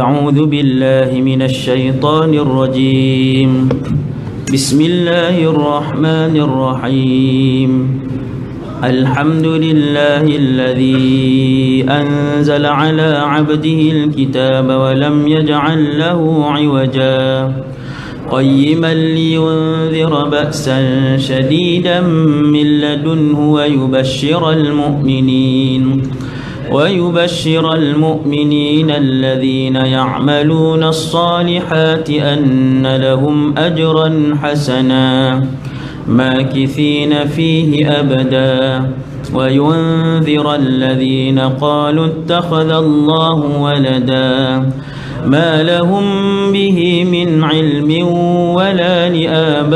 أعوذ بالله من الشيطان الرجيم. بسم الله الرحمن الرحيم. الحمد لله الذي أنزل على عبده الكتاب ولم يجعل له عوجا قيما لينذر بأسا شديدا من لدنه ويبشر المؤمنين الذين يعملون الصالحات أن لهم أجرا حسنا ماكثين فيه أبدا وينذر الذين قالوا اتخذ الله ولدا ما لهم به من علم ولا لآبائهم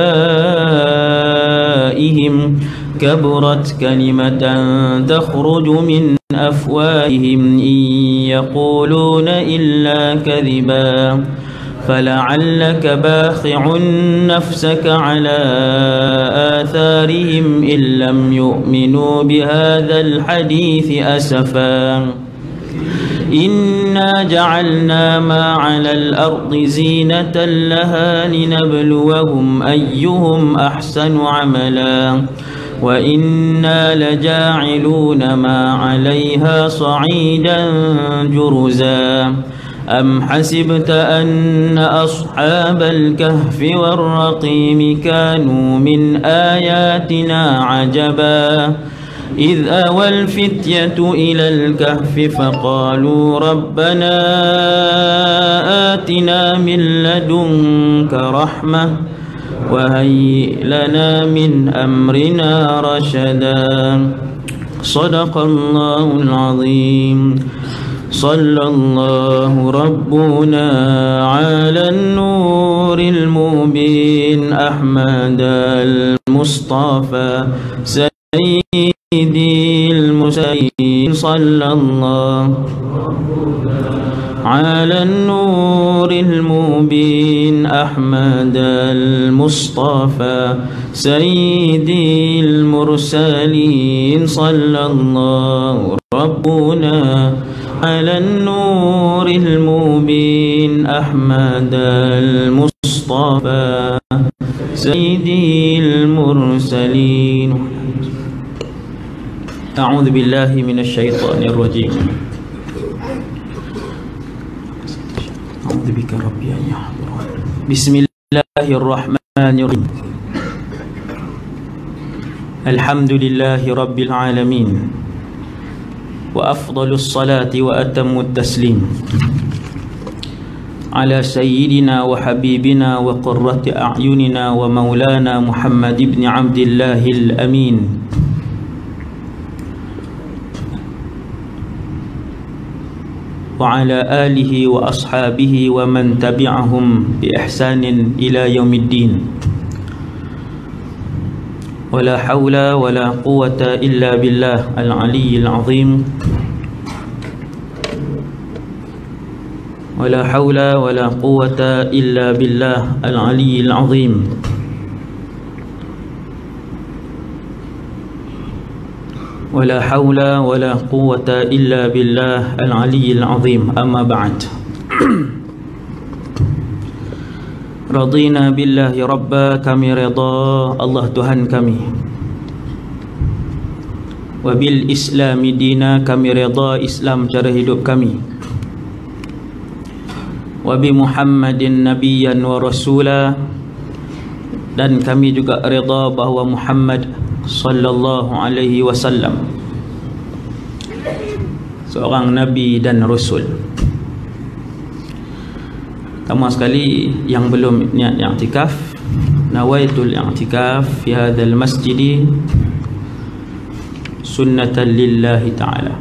كبرت كلمة تخرج من أفواههم إن يقولون إلا كذبا فلعلك باخع نفسك على آثارهم إن لم يؤمنوا بهذا الحديث أسفا إنا جعلنا ما على الأرض زينة لها لنبلوهم أيهم أحسن عملا وإنا لجاعلون ما عليها صعيدا جرزا أم حسبت أن أصحاب الكهف والرقيم كانوا من آياتنا عجبا إذ أوى الفتية إلى الكهف فقالوا ربنا آتنا من لدنك رحمة وهيئ لنا من أمرنا رشدا صدق الله العظيم. صلى الله ربنا على النور المبين أحمد المصطفى سيدي المرسلين صلى الله على النور المبين أحمد المصطفى سيدي المرسلين صلى الله ربنا على النور المبين أحمد المصطفى سيدي المرسلين. أعوذ بالله من الشيطان الرجيم. أعوذ بك ربي أن يحضرون. بسم الله الرحمن الرحيم. الحمد لله رب العالمين وأفضل الصلاة وأتم التسليم على سيدنا وحبيبنا وقرة أعيننا ومولانا محمد بن عبد الله الأمين وعلى آله وأصحابه ومن تبعهم بإحسان إلى يوم الدين. ولا حول ولا قوة إلا بالله العلي العظيم. ولا حول ولا قوة إلا بالله العلي العظيم. ولا حول ولا قوة إلا بالله العلي العظيم. أما بعد. Radina billahi rabba, kami redha Allah Tuhan kami. Wa bil islami dina, kami redha Islam cara hidup kami. Wa bi Muhammadin nabiyyan wa rasula, dan kami juga redha bahawa Muhammad sallallahu alaihi wasallam seorang nabi dan rasul. Pertama sekali, yang belum niat i'tikaf, nawaitul i'tikaf fi hadzal masjid sunnatan lillahi ta'ala.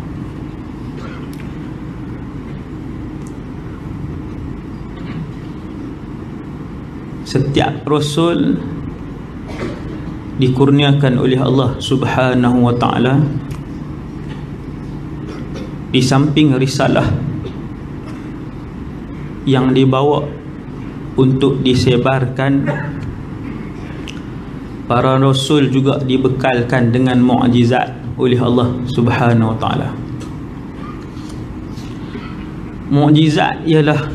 Setiap rasul dikurniakan oleh Allah Subhanahu wa ta'ala di samping risalah yang dibawa untuk disebarkan, para rasul juga dibekalkan dengan mukjizat oleh Allah Subhanahu wa ta'ala. Mukjizat ialah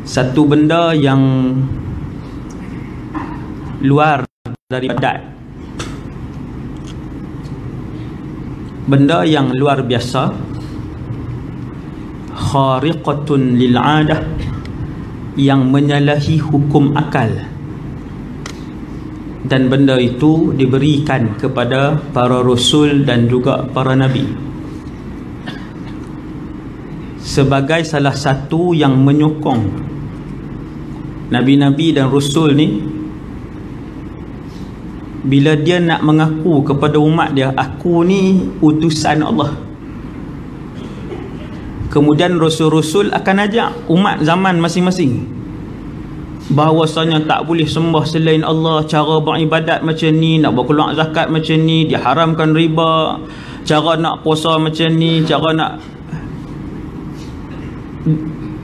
satu benda yang luar daripada adat, benda yang luar biasa, khariqatun lil 'adah, yang menyalahi hukum akal, dan benda itu diberikan kepada para rasul dan juga para nabi sebagai salah satu yang menyokong nabi-nabi dan rasul ni. Bila dia nak mengaku kepada umat dia, aku ni utusan Allah, kemudian rasul-rasul akan ajak umat zaman masing-masing bahawasanya tak boleh sembah selain Allah, cara beribadat macam ni, nak berkeluar zakat macam ni, diharamkan riba, cara nak puasa macam ni, cara nak.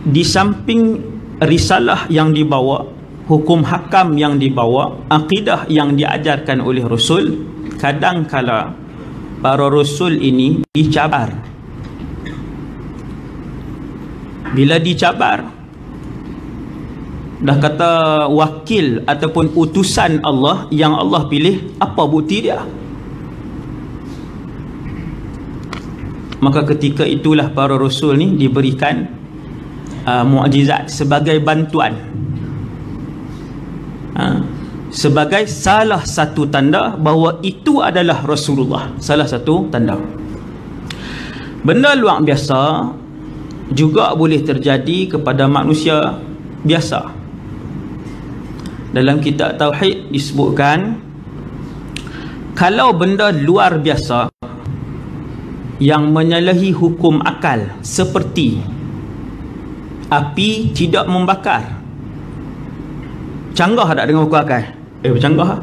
Di samping risalah yang dibawa, hukum hakam yang dibawa, akidah yang diajarkan oleh rasul, kadangkala para rasul ini dicabar. Bila dicabar, dah kata wakil ataupun utusan Allah yang Allah pilih, apa bukti dia? Maka ketika itulah para rasul ni diberikan mukjizat sebagai bantuan, sebagai salah satu tanda bahawa itu adalah Rasulullah. Salah satu tanda. Benda luar biasa juga boleh terjadi kepada manusia biasa. Dalam kitab Tauhid disebutkan, kalau benda luar biasa yang menyalahi hukum akal, seperti api tidak membakar. Canggah tak dengan hukum akal? Bercanggah.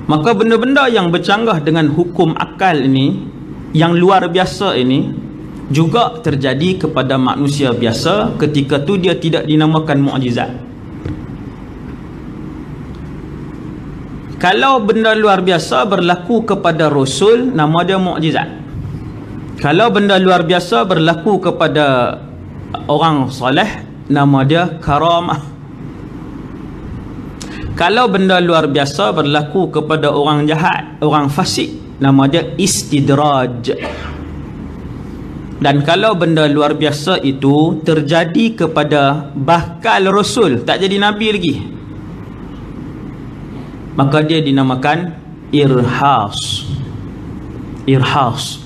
Maka benda-benda yang bercanggah dengan hukum akal ini, yang luar biasa ini, juga terjadi kepada manusia biasa. Ketika tu dia tidak dinamakan mukjizat. Kalau benda luar biasa berlaku kepada rasul, nama dia mukjizat. Kalau benda luar biasa berlaku kepada orang soleh, nama dia karamah. Kalau benda luar biasa berlaku kepada orang jahat, orang fasik, nama dia istidraj. Dan kalau benda luar biasa itu terjadi kepada bakal rasul, tak jadi nabi lagi, maka dia dinamakan irhas. Irhas.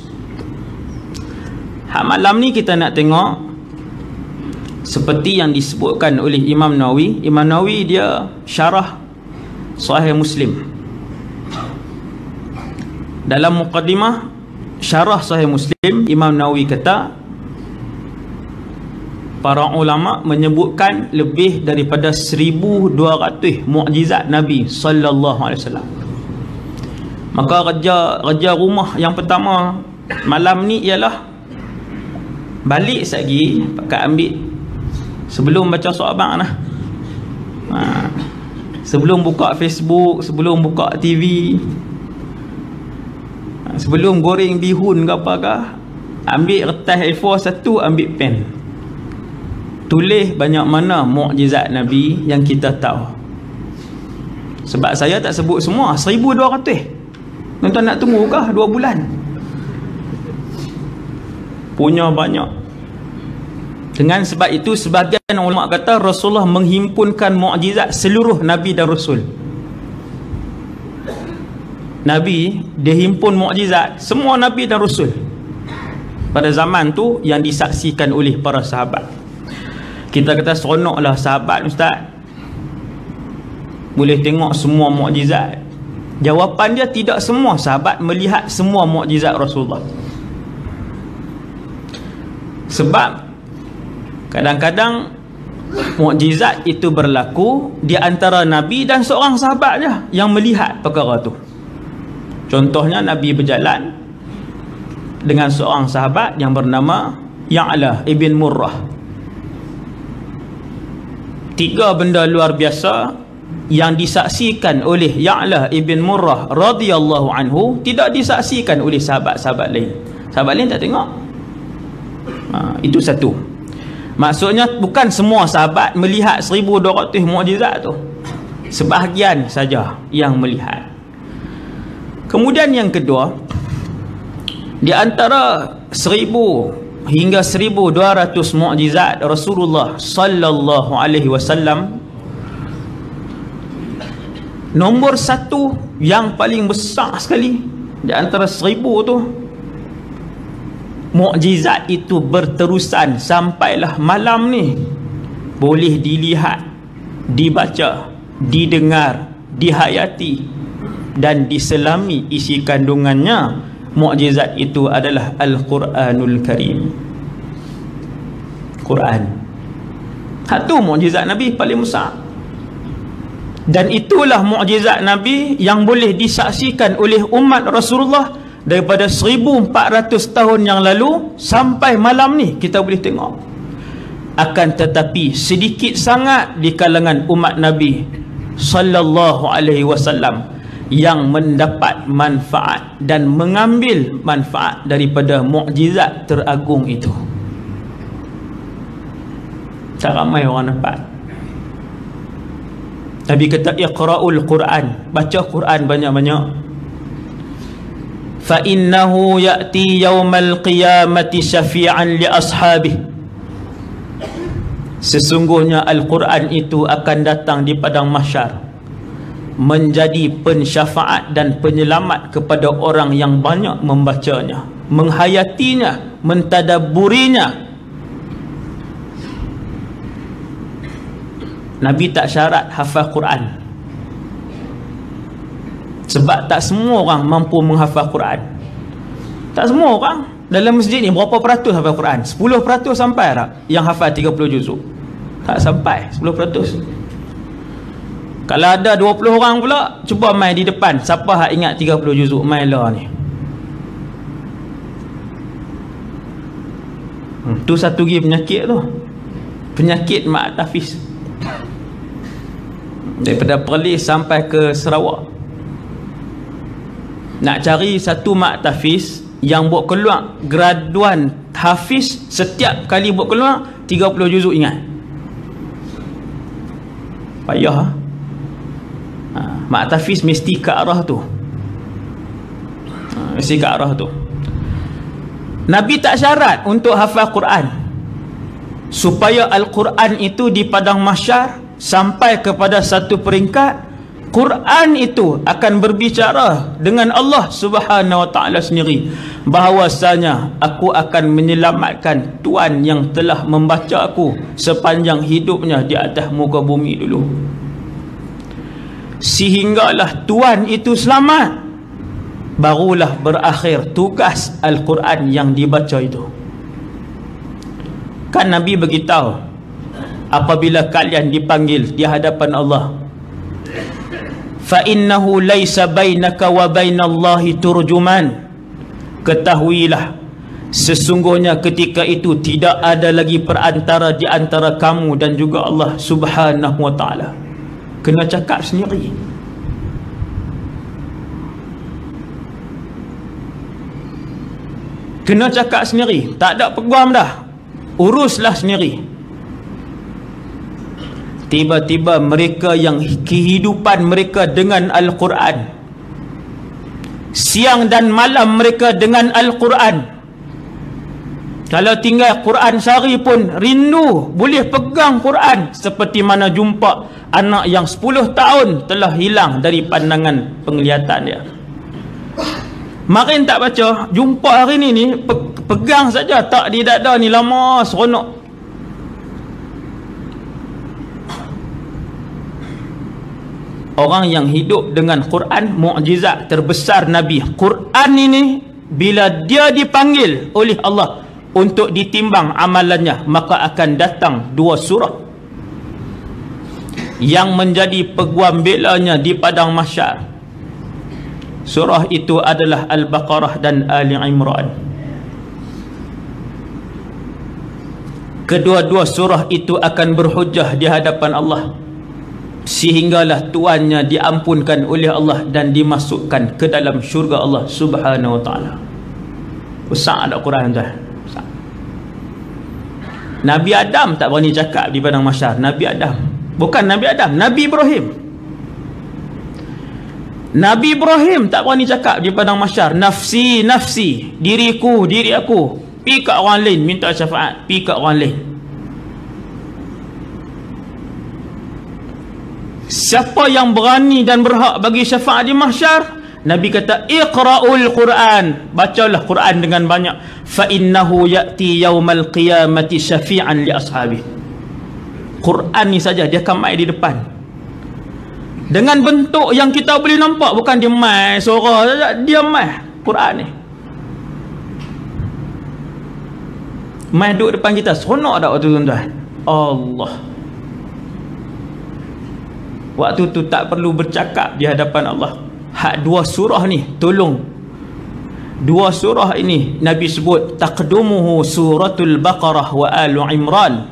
Malam ni kita nak tengok seperti yang disebutkan oleh Imam Nawawi. Imam Nawawi dia syarah Sahih Muslim. Dalam muqaddimah syarah Sahih Muslim, Imam Nawawi kata, para ulama menyebutkan lebih daripada 1200 mukjizat Nabi sallallahu alaihi wasallam. Maka kerja rumah yang pertama malam ni ialah balik lagi pakai ambil sebelum baca surat abang lah. Sebelum buka Facebook, sebelum buka TV, sebelum goreng bihun ke apakah, ambil kertas A4 satu, ambil pen, tulis banyak mana mukjizat Nabi yang kita tahu. Sebab saya tak sebut semua, 1200. Tuan-tuan nak tunggu kah 2 bulan? Punya banyak. Dengan sebab itu sebahagian ulama kata Rasulullah menghimpunkan mukjizat seluruh Nabi dan Rasul. Nabi dia himpun mukjizat semua Nabi dan Rasul pada zaman tu yang disaksikan oleh para sahabat. Kita kata seronoklah sahabat ustaz, boleh tengok semua mukjizat. Jawapan dia tidak semua sahabat melihat semua mukjizat Rasulullah. Sebab kadang-kadang mukjizat itu berlaku di antara Nabi dan seorang sahabat je yang melihat perkara tu. Contohnya Nabi berjalan dengan seorang sahabat yang bernama Ya'la ibn Murrah. 3 benda luar biasa yang disaksikan oleh Ya'la ibn Murrah radhiyallahu anhu tidak disaksikan oleh sahabat-sahabat lain. Sahabat lain tak tengok. Itu satu. Maksudnya bukan semua sahabat melihat 1200 mukjizat tu, sebahagian saja yang melihat. Kemudian yang kedua, di antara 1000 hingga 1200 mukjizat Rasulullah sallallahu alaihi wasallam, nombor satu yang paling besar sekali di antara 1000 tu, mukjizat itu berterusan sampailah malam ni, boleh dilihat, dibaca, didengar, dihayati dan diselami isi kandungannya. Mukjizat itu adalah Al-Quranul Karim. Quran. Satu mukjizat Nabi paling besar. Dan itulah mukjizat Nabi yang boleh disaksikan oleh umat Rasulullah daripada 1400 tahun yang lalu sampai malam ni kita boleh tengok. Akan tetapi sedikit sangat di kalangan umat Nabi sallallahu alaihi wasallam yang mendapat manfaat dan mengambil manfaat daripada mukjizat teragung itu. Tak ramai orang dapat. Nabi kata iqra'ul Quran, baca Quran banyak-banyak. Fa innahu ya'ti yaumal qiyamati syafi'an li ashabihi. Sesungguhnya Al-Quran itu akan datang di padang mahsyar menjadi pensyafaat dan penyelamat kepada orang yang banyak membacanya, menghayatinya, mentadabburinya. Nabi tak syarat hafal Quran, sebab tak semua orang mampu menghafal Quran. Tak semua orang. Dalam masjid ni berapa peratus hafal Quran? 10% sampai tak yang hafal 30 juzuk? Tak sampai 10%. Kalau ada 20 orang pula, cuba main di depan, siapa hak ingat 30 juzuk main lah ni? Tu satu lagi penyakit tu, penyakit Mak Tafiz. Daripada Perlis sampai ke Sarawak, nak cari satu Mak Tafiz yang buat keluar graduan Hafiz, setiap kali buat keluar 30 juzuk ingat. Payah. Mak Tafiz mesti ke arah tu, mesti ke arah tu. Nabi tak syarat untuk hafal Quran, supaya Al-Quran itu di padang mahsyar sampai kepada satu peringkat Quran itu akan berbicara dengan Allah Subhanahu wa taala sendiri, bahawasanya aku akan menyelamatkan tuan yang telah membaca aku sepanjang hidupnya di atas muka bumi dulu, sehinggalah tuan itu selamat, barulah berakhir tugas Al-Quran yang dibaca itu. Kan Nabi beritahu, apabila kalian dipanggil di hadapan Allah, fa innahu laisa bainaka wa bainallahi turjuman, ketahuilah sesungguhnya ketika itu tidak ada lagi perantara di antara kamu dan juga Allah Subhanahu wa taala. Kena cakap sendiri. Kena cakap sendiri, tak ada peguam dah, uruslah sendiri. Tiba-tiba mereka yang kehidupan mereka dengan Al-Quran, siang dan malam mereka dengan Al-Quran, kalau tinggal Quran sehari pun rindu boleh pegang Quran, seperti mana jumpa anak yang 10 tahun telah hilang dari pandangan penglihatan dia. Makin tak baca, jumpa hari ni pegang saja, tak di dada ni lama seronok. Orang yang hidup dengan Quran, mukjizat terbesar Nabi. Quran ini bila dia dipanggil oleh Allah untuk ditimbang amalannya, maka akan datang 2 surah yang menjadi peguam belanya di padang mahsyar. Surah itu adalah Al-Baqarah dan Ali Imran. Kedua-dua surah itu akan berhujah di hadapan Allah, sehinggalah tuannya diampunkan oleh Allah dan dimasukkan ke dalam syurga Allah Subhanahu wa taala. Besar ada Quran tu. Nabi Adam tak berani cakap di padang mahsyar. Nabi Adam, bukan Nabi Adam, Nabi Ibrahim. Nabi Ibrahim tak berani cakap di padang mahsyar, nafsi, nafsi, diriku, diri aku. Pi kat orang lain minta syafaat, pi kat orang lain. Siapa yang berani dan berhak bagi syafaat di mahsyar? Nabi kata, iqra'ul Quran, bacalah Quran dengan banyak. Fa innahu ya'ti yaumal qiyamati syafi'an li ashabi. Quran ni saja dia akan mai di depan dengan bentuk yang kita boleh nampak, bukan dia mai suara saja, dia mai Quran ni. Mai duduk depan kita, seronok tak waktu tuan-tuan? Allah. Waktu tu tak perlu bercakap di hadapan Allah. Hak dua surah ni, tolong. Dua surah ini Nabi sebut taqdumuhu suratul Baqarah wa Alu Imran.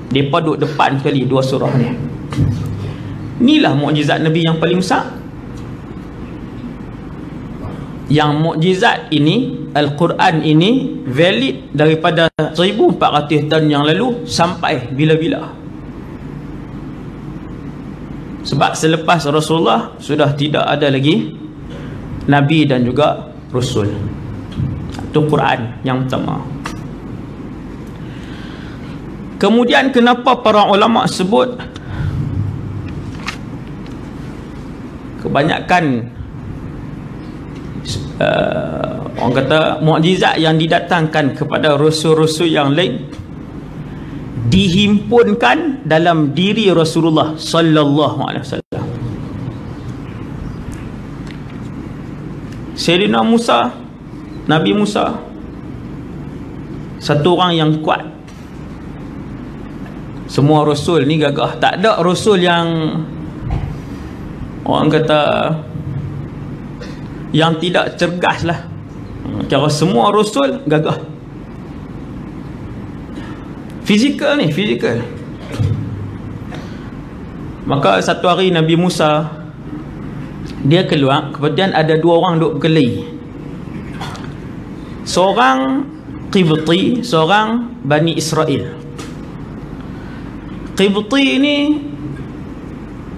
Depa duduk depan sekali dua surah ni. Inilah mukjizat Nabi yang paling besar. Yang mukjizat ini, Al-Quran ini valid daripada 1400 tahun yang lalu sampai bila-bila. Sebab selepas Rasulullah sudah tidak ada lagi Nabi dan juga Rasul. Itu Quran yang pertama. Kemudian kenapa para ulama sebut kebanyakan orang kata mukjizat yang didatangkan kepada rasul-rasul yang lain dihimpunkan dalam diri Rasulullah sallallahu alaihi wasallam. Sayyidina Musa, Nabi Musa, satu orang yang kuat. Semua rasul ni gagah. Tak ada rasul yang orang kata yang tidak cergas lah. Cara semua rasul gagah. Fizikal ni, fizikal. Maka satu hari Nabi Musa dia keluar, kemudian ada dua orang duduk berkelahi. Seorang Qibti, seorang Bani Israel. Qibti ini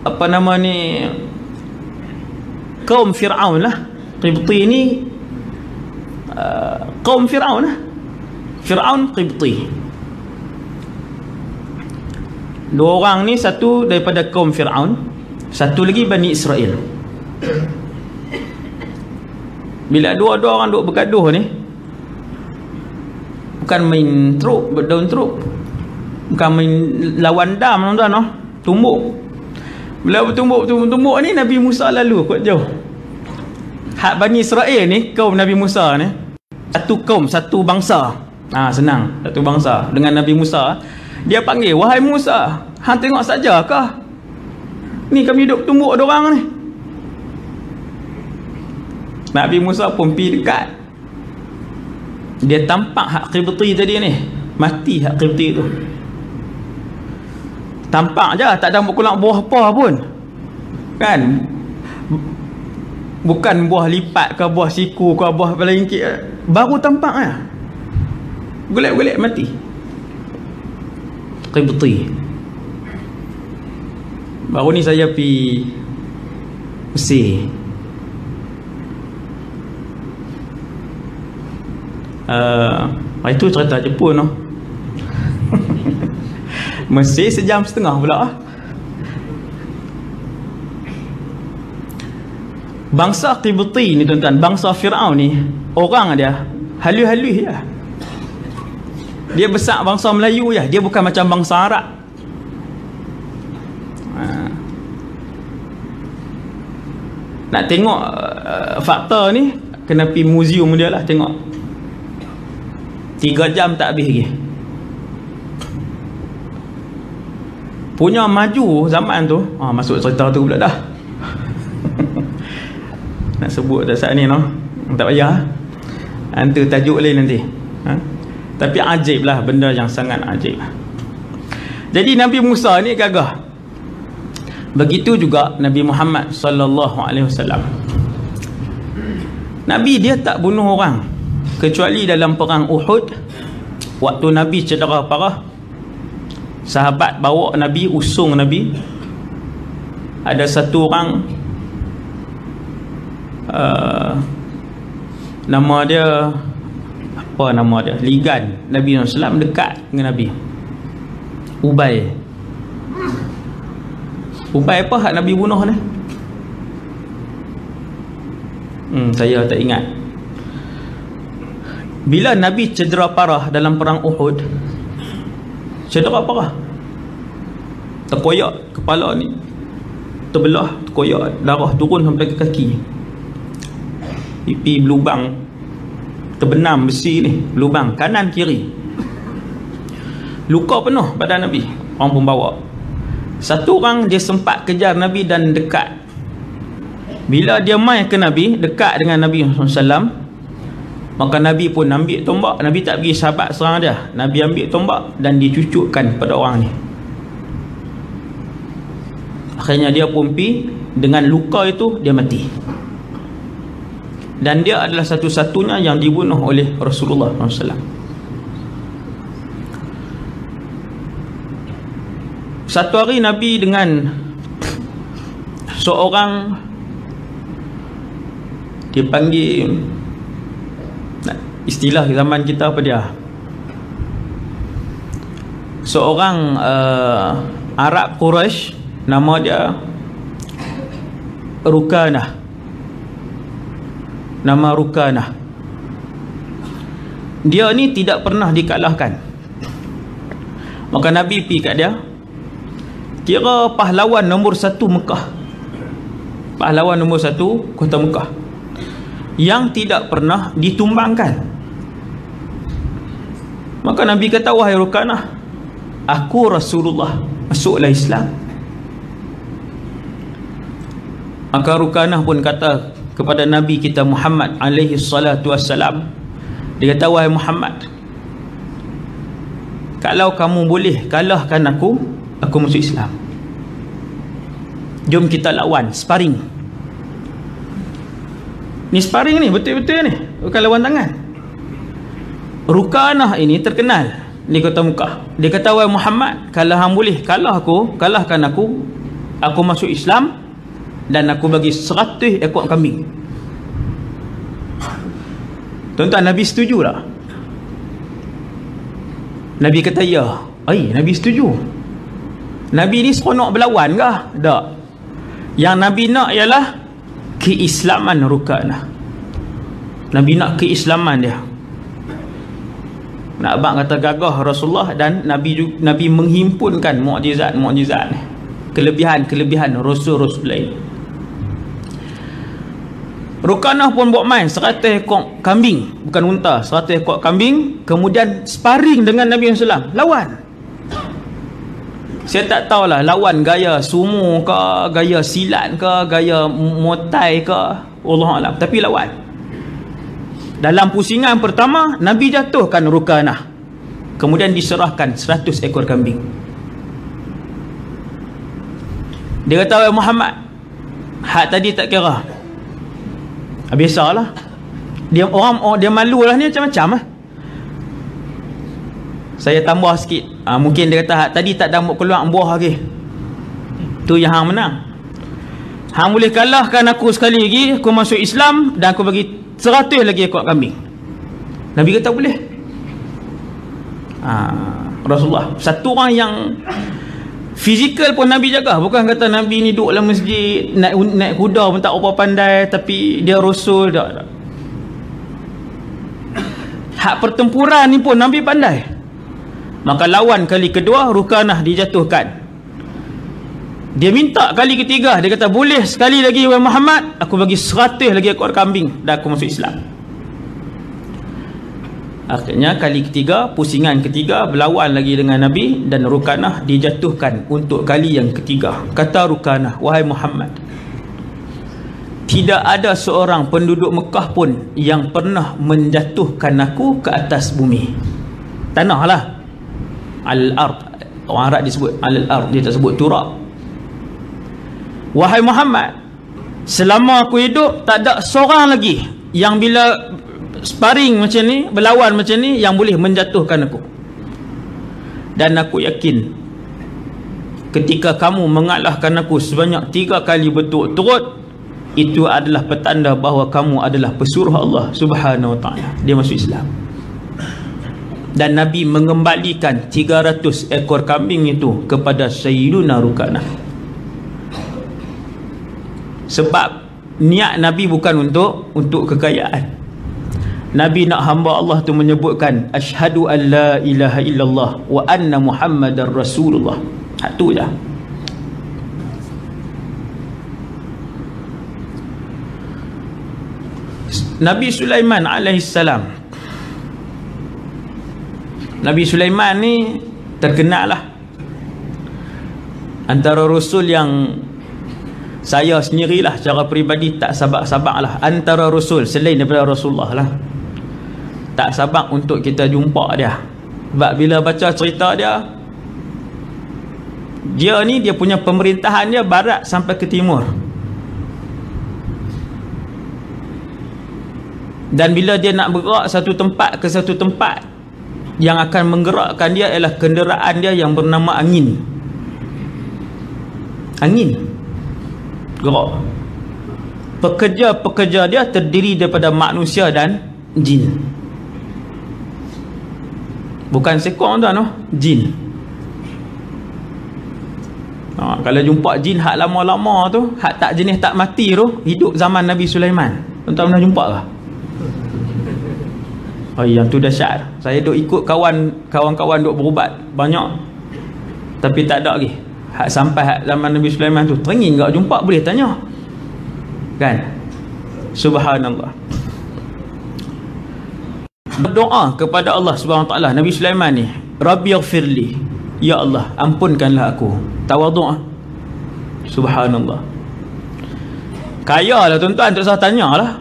apa nama ni, kaum Fir'aun lah. Qibti ini kaum Fir'aun lah. Fir'aun Qibti. Dua orang ni, satu daripada kaum Fir'aun, satu lagi Bani Israel. Bila dua-dua orang duk bergaduh ni, bukan main truk, berdaun truk, bukan main lawan dam, tuan-tuan, no? Tumbuk. Bila bertumbuk ni, Nabi Musa lalu kot jauh. Hak Bani Israel ni, kaum Nabi Musa ni, satu kaum, satu bangsa. Senang, satu bangsa dengan Nabi Musa. Dia panggil, wahai Musa, hang tengok saja kah? Ni kami duduk tumbuk dorang ni. Nabi Musa pun pergi dekat. Dia tampak hak Qibti tadi ni. Mati hak Qibti tu. Tampak je, tak ada kulak buah apa pun. Kan? Bukan buah lipat ke, buah siku ke, buah pelengkit. Baru tampak lah. Golek-golek mati. Qibti. Baru ni saya pergi Mesir. Itu cerita Jepun no? Mesir sejam setengah pula. Bangsa Qibti ni tuan-tuan, bangsa Fir'aun ni, orang dia halus-halus je. Dia besar bangsa Melayu je. Dia bukan macam bangsa Arab. Nak tengok fakta ni, kena pergi muzium dia lah tengok. 3 jam tak habis lagi. Punya maju zaman tu. Masuk cerita tu pula dah. Nak sebut dah saat ni no? Tak payah. Hantu tajuk lain nanti. Tapi ajaib lah, benda yang sangat ajaib. Jadi Nabi Musa ni gagah. Begitu juga Nabi Muhammad sallallahu alaihi wasallam. Nabi dia tak bunuh orang kecuali dalam perang Uhud waktu Nabi cedera parah, sahabat bawa Nabi, usung Nabi. Ada satu orang, nama dia apa nama dia, ligan Nabi SAW, dekat dengan Nabi. Ubay apa hak Nabi bunuh ni? Saya tak ingat. Bila Nabi cedera parah dalam perang Uhud, cedera parah, terkoyak kepala ni, terbelah, terkoyak, darah turun sampai ke kaki, pipi berlubang, terbenam besi ni, lubang kanan kiri, luka penuh badan Nabi. Orang pun bawa. Satu orang dia sempat kejar Nabi dan dekat. Bila dia mai ke Nabi, dekat dengan Nabi SAW, maka Nabi pun ambil tombak. Nabi tak pergi sahabat serang dia, Nabi ambil tombak dan dicucukkan pada orang ni. Akhirnya dia pun pergi, dengan luka itu dia mati. Dan dia adalah satu-satunya yang dibunuh oleh Rasulullah SAW. Satu hari Nabi dengan seorang, dia panggil, istilah zaman kita apa dia, seorang Arab Quraisy, nama dia Rukanah. Nama Rukanah. Dia ni tidak pernah dikalahkan. Maka Nabi pergi kat dia, kira pahlawan nombor 1 Mekah, pahlawan nombor 1 kota Mekah, yang tidak pernah ditumbangkan. Maka Nabi kata, wahai Rukanah, aku Rasulullah, masuklah Islam. Maka Rukanah pun kata kepada Nabi kita Muhammad alaihi salatu wassalam, dia kata, wahai Muhammad, kalau kamu boleh kalahkan aku masuk Islam. Jom kita lawan, sparring. Ni sparring ni, betul-betul ni, bukan lawan tangan. Rukanah ini terkenal di kota Mekah. Dia kata, wahai Muhammad, kalau hang boleh kalahkan aku masuk Islam, dan aku bagi 100 ekor kambing. Tuan-tuan, Nabi setuju tak? Nabi kata ya. Nabi setuju. Nabi ni seronok berlawan ke? Tak. Yang Nabi nak ialah keislaman Rukanah. Nabi nak keislaman dia. Nak abang kata gagah Rasulullah, dan Nabi menghimpunkan mukjizat-mukjizat ni, kelebihan-kelebihan Rasul-Rasul lain. Rukanah pun buat main 100 ekor kambing, bukan unta, 100 ekor kambing, kemudian sparring dengan Nabi SAW, lawan. Saya tak tahulah lawan gaya sumo ke, gaya silat ke, gaya motai ke, Wallahualam, tapi lawan. Dalam pusingan pertama, Nabi jatuhkan Rukanah, kemudian diserahkan 100 ekor kambing. Dia kata, wahai Muhammad, hak tadi tak kira. Biasalah, dia malu lah ni, macam-macam lah. Saya tambah sikit, mungkin dia kata hak tadi tak dapat keluar buah lagi, tu yang hang menang. Hang boleh kalahkan aku sekali lagi, aku masuk Islam, dan aku bagi 100 lagi ekor kambing. Nabi kata boleh. Rasulullah satu orang yang fizikal pun Nabi jaga. Bukan kata Nabi ni duduk dalam masjid, naik kuda pun tak apa pandai, tapi dia Rasul, tak. Hak pertempuran ni pun Nabi pandai. Maka lawan kali kedua, Rukanah dijatuhkan. Dia minta kali ketiga, dia kata boleh sekali lagi wahai Muhammad, aku bagi 100 lagi ekor kambing, dan aku masuk Islam. Akhirnya kali ketiga, pusingan ketiga, berlawan lagi dengan Nabi, dan Rukanah dijatuhkan untuk kali yang ketiga. Kata Rukanah, wahai Muhammad, tidak ada seorang penduduk Mekah pun yang pernah menjatuhkan aku ke atas bumi. Tanah lah, al-ard. Orang Arab disebut al-ard, dia tak sebut turab. Wahai Muhammad, selama aku hidup, tak ada seorang lagi yang bila sparring macam ni, berlawan macam ni, yang boleh menjatuhkan aku. Dan aku yakin ketika kamu mengalahkan aku sebanyak 3 kali berturut-turut, itu adalah petanda bahawa kamu adalah pesuruh Allah Subhanahu wa ta'ala. Dia masuk Islam. Dan Nabi mengembalikan 300 ekor kambing itu kepada Sayyiduna Rukanah. Sebab niat Nabi bukan untuk kekayaan. Nabi nak hamba Allah tu menyebutkan asyhadu an la ilaha illallah wa anna Muhammadar Rasulullah. Hak tu je. Nabi Sulaiman alaihissalam. Nabi Sulaiman ni terkenal lah antara rasul yang saya sendirilah secara peribadi tak sabar-sabar lah, antara rasul selain daripada Rasulullah lah, tak sabar untuk kita jumpa dia. Sebab bila baca cerita dia ni dia punya pemerintahan dia barat sampai ke timur. Dan bila dia nak bergerak satu tempat ke satu tempat, yang akan menggerakkan dia ialah kenderaan dia yang bernama angin. Angin gerak. Pekerja-pekerja dia terdiri daripada manusia dan jin. Bukan seekor tuan, jin. Kalau jumpa jin hak lama-lama tu, hak tak jenis tak mati tu, hidup zaman Nabi Sulaiman. Tuan-tuan pernah jumpa ke? Oh, yang tu dahsyat. Saya duk ikut kawan-kawan duk berubat banyak, tapi tak ada lagi. Hak sampai hak zaman Nabi Sulaiman tu, teringin tak jumpa, boleh tanya. Kan? Subhanallah. Berdoa kepada Allah Subhanahu Wa Taala Nabi Sulaiman ni, Rabbighfirli, ya Allah, ampunkanlah aku. Tawaduk. Subhanallah. Kaya lah tuan-tuan, tak usah tanyalah.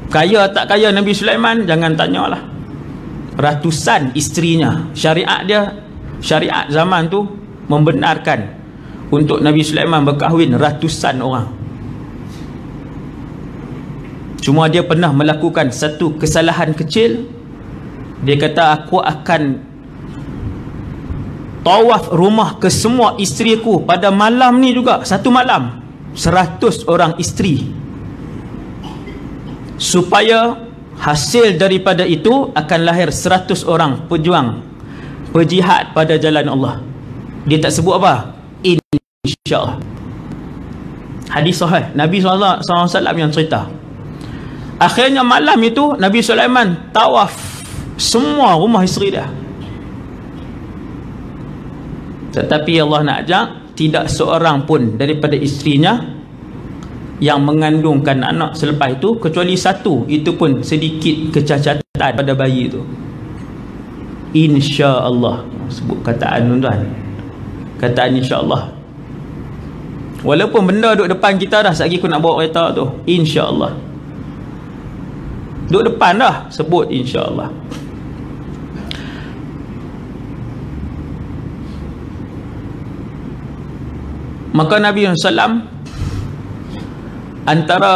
Kaya tak kaya Nabi Sulaiman, jangan tanyalah. Ratusan isterinya. Syariat zaman tu membenarkan untuk Nabi Sulaiman berkahwin ratusan orang. Cuma dia pernah melakukan satu kesalahan kecil. Dia kata, aku akan tawaf rumah ke semua isteriku pada malam ni juga, satu malam 100 orang isteri, supaya hasil daripada itu akan lahir 100 orang pejuang, pejihad pada jalan Allah. Dia tak sebut apa? InsyaAllah. Hadis sahih Nabi SAW yang cerita. Akhirnya malam itu Nabi Sulaiman tawaf semua rumah isteri dia. Tetapi Allah nak ajak, tidak seorang pun daripada isterinya yang mengandungkan anak selepas itu, kecuali satu, itu pun sedikit kecacatan pada bayi itu. InsyaAllah. Sebut kataan tuan-tuan, kataan insyaAllah. Walaupun benda duduk depan kita dah, sekejap aku nak bawa kereta tu, insyaAllah. Duduk depan dah, sebut insyaAllah. Maka Nabi SAW, antara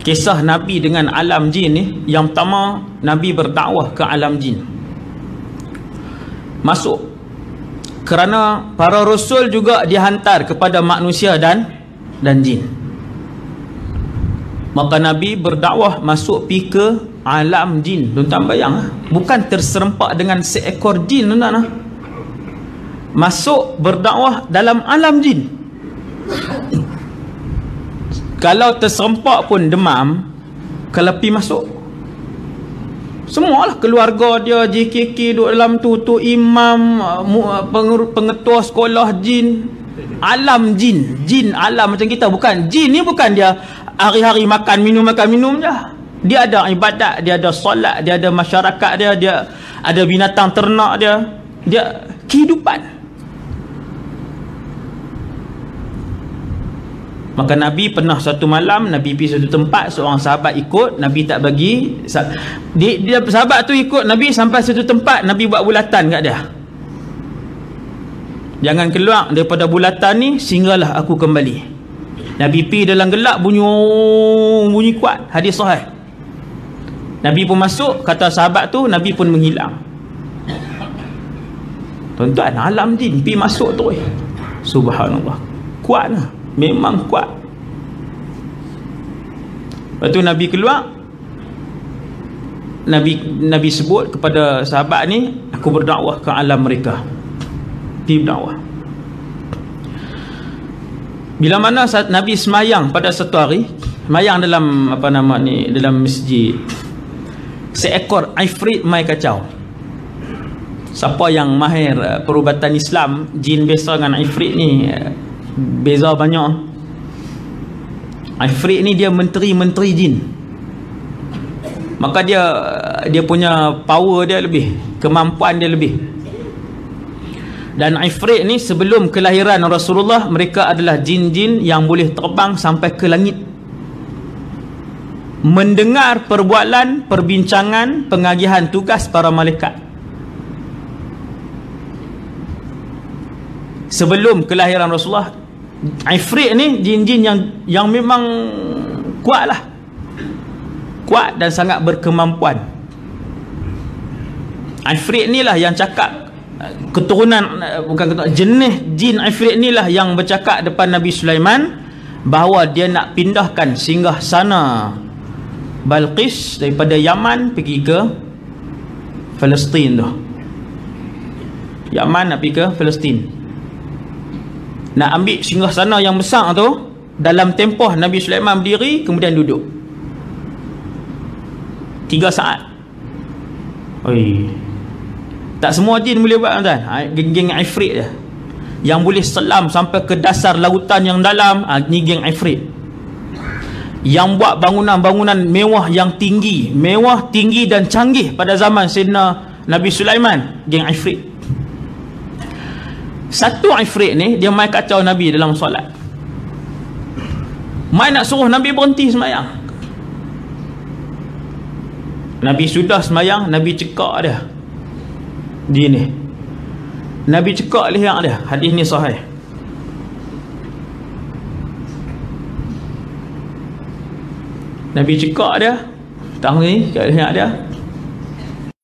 kisah Nabi dengan alam jin ni, yang pertama, Nabi berdakwah ke alam jin. Masuk. Kerana para rasul juga dihantar kepada manusia dan jin. Maka Nabi berdakwah masuk pi ke alam jin. Tuan-tuan bayang, bukan terserempak dengan seekor jin, tuan-tuan. Masuk berdakwah dalam alam jin. Kalau terserempak pun demam, kalau pi masuk, semualah keluarga dia, JKK duduk dalam tu imam, pengetua sekolah jin, alam jin. Jin alam macam kita, bukan jin ni bukan dia hari-hari makan minum je. Dia ada ibadat, dia ada solat, dia ada masyarakat dia ada binatang ternak dia kehidupan. Maka Nabi pernah satu malam, Nabi pergi satu tempat, seorang sahabat ikut, Nabi tak bagi. Dia sahabat tu ikut Nabi sampai satu tempat, Nabi buat bulatan kat dia. Jangan keluar daripada bulatan ni sehinggalah aku kembali. Nabi pergi dalam gelap, bunyi kuat. Hadis sahih. Nabi pun masuk, kata sahabat tu, Nabi pun menghilang. Tuan-tuan, alam jin pergi masuk tu. Subhanallah. Kuat lah. Memang kuat. Lepas tu Nabi keluar, Nabi sebut kepada sahabat ni, aku berdakwah ke alam mereka. Pergi berdakwah. Bila mana saat Nabi semayang pada satu hari, semayang dalam dalam masjid, seekor ifrit mai kacau. Siapa yang mahir perubatan Islam, jin biasa dengan ifrit ni beza banyak. Ifrit ni dia menteri-menteri jin. Maka dia punya power dia lebih, kemampuan dia lebih. Dan ifrit ni sebelum kelahiran Rasulullah, mereka adalah jin-jin yang boleh terbang sampai ke langit, mendengar perbualan, perbincangan, pengagihan tugas para malaikat. Sebelum kelahiran Rasulullah, ifrit ni jin-jin yang memang kuat lah, kuat dan sangat berkemampuan. Ifrit ni lah yang cakap, jenis jin ifrit ni lah yang bercakap depan Nabi Sulaiman bahawa dia nak pindahkan singgah sana Balqis daripada Yaman pergi ke Palestin tu. Yaman nak pergi ke Palestin, nak ambil singgah sana yang besar tu. Dalam tempoh Nabi Sulaiman berdiri kemudian duduk 3 saat. Oi, tak semua jin boleh buat, tuan. Geng-geng ifrit dia yang boleh selam sampai ke dasar lautan yang dalam. Ni geng ifrit yang buat bangunan-bangunan mewah yang tinggi, dan canggih pada zaman Sayyidina Nabi Sulaiman. Geng ifrit. Satu ifrit ni dia mai kacau Nabi dalam solat, mai nak suruh Nabi berhenti semayang. Nabi sudah semayang, Nabi cekak dia. Dia ni Nabi cekak leher dia. Hadis ni sahih. Nabi cekak dia, tahu ni kat leher dia,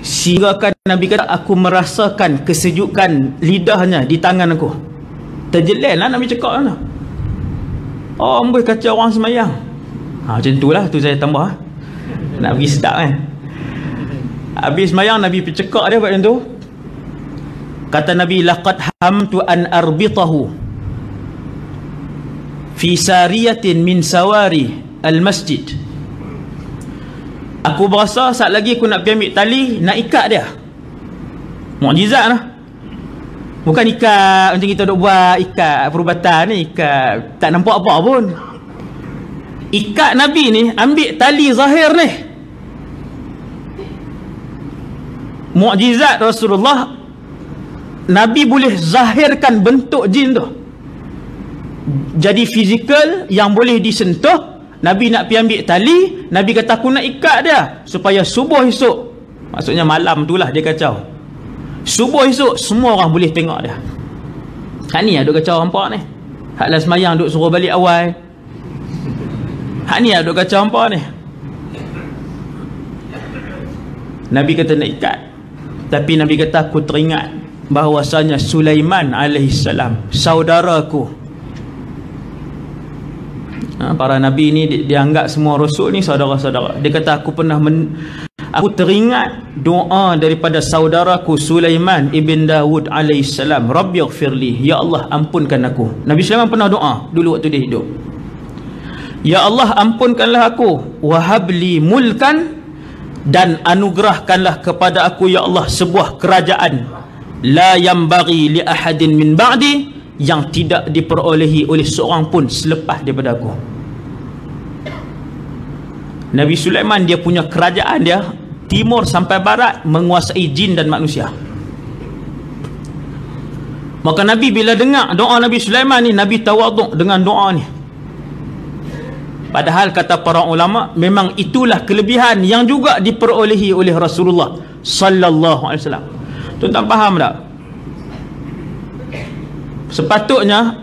sehingga Nabi kata, aku merasakan kesejukan lidahnya di tangan aku. Terjelan lah Nabi cekak mana. Oh, amboi kacau orang semayang. Macam tu lah, tu saya tambah nak pergi sedap kan. Habis semayang Nabi cekak dia buat macam tu. Kata Nabi, laqad hamtu an arbitahu fi sariyatin min sawari al-masjid. Aku berasa saat lagi aku nak pergi ambil tali, nak ikat dia. Mukjizat lah. Bukan ikat macam kita duk buat ikat perubatan ni, ikat tak nampak apa pun. Ikat Nabi ni, ambil tali zahir ni. Mukjizat Rasulullah, Nabi boleh zahirkan bentuk jin tu jadi fizikal yang boleh disentuh. Nabi nak pergi ambil tali, Nabi kata aku nak ikat dia supaya subuh esok, maksudnya malam tu lah dia kacau. Subuh esok semua orang boleh tengok dia. Hak ni duk kacau hampa ni. Hak lah semayang duk suruh balik awal. Hak ni duk kacau hampa ni. Nabi kata nak ikat, tapi Nabi kata aku teringat bahawasanya Sulaiman alaihissalam saudaraku. Para Nabi ni dianggap semua Rasul ni saudara-saudara. Dia kata aku aku teringat doa daripada saudaraku Sulaiman ibn Dawud alaihissalam, Rabbighfirli, ya Allah ampunkan aku. Nabi Sulaiman pernah doa dulu waktu dia hidup, ya Allah ampunkanlah aku, wahabli mulkan, dan anugerahkanlah kepada aku ya Allah sebuah kerajaan, la yambaghi li ahadin min ba'di, yang tidak diperolehi oleh seorang pun selepas daripada aku. Nabi Sulaiman dia punya kerajaan dia timur sampai barat menguasai jin dan manusia. Maka Nabi bila dengar doa Nabi Sulaiman ni, Nabi tawaduk dengan doa ni. Padahal kata para ulama, memang itulah kelebihan yang juga diperolehi oleh Rasulullah sallallahu alaihi wasallam. Tuan-tuan faham tak? Sepatutnya,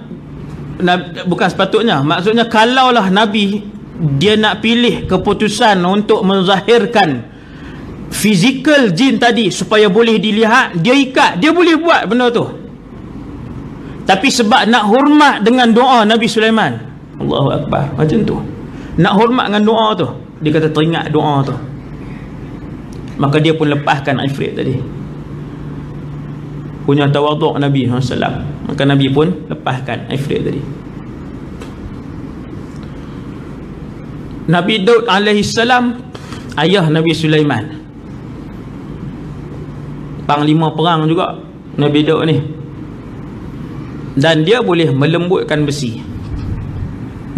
bukan sepatutnya, maksudnya kalaulah Nabi dia nak pilih keputusan untuk menzahirkan fizikal jin tadi supaya boleh dilihat, dia ikat, dia boleh buat benda tu. Tapi sebab nak hormat dengan doa Nabi Sulaiman, Allahu Akbar, macam tu, nak hormat dengan doa tu, dia kata teringat doa tu, maka dia pun lepaskan ifrit tadi. Punya tawaduk Nabi SAW, maka Nabi pun lepaskan ifrit tadi. Nabi Daud AS, ayah Nabi Sulaiman, panglima perang juga Nabi Daud ni, dan dia boleh melembutkan besi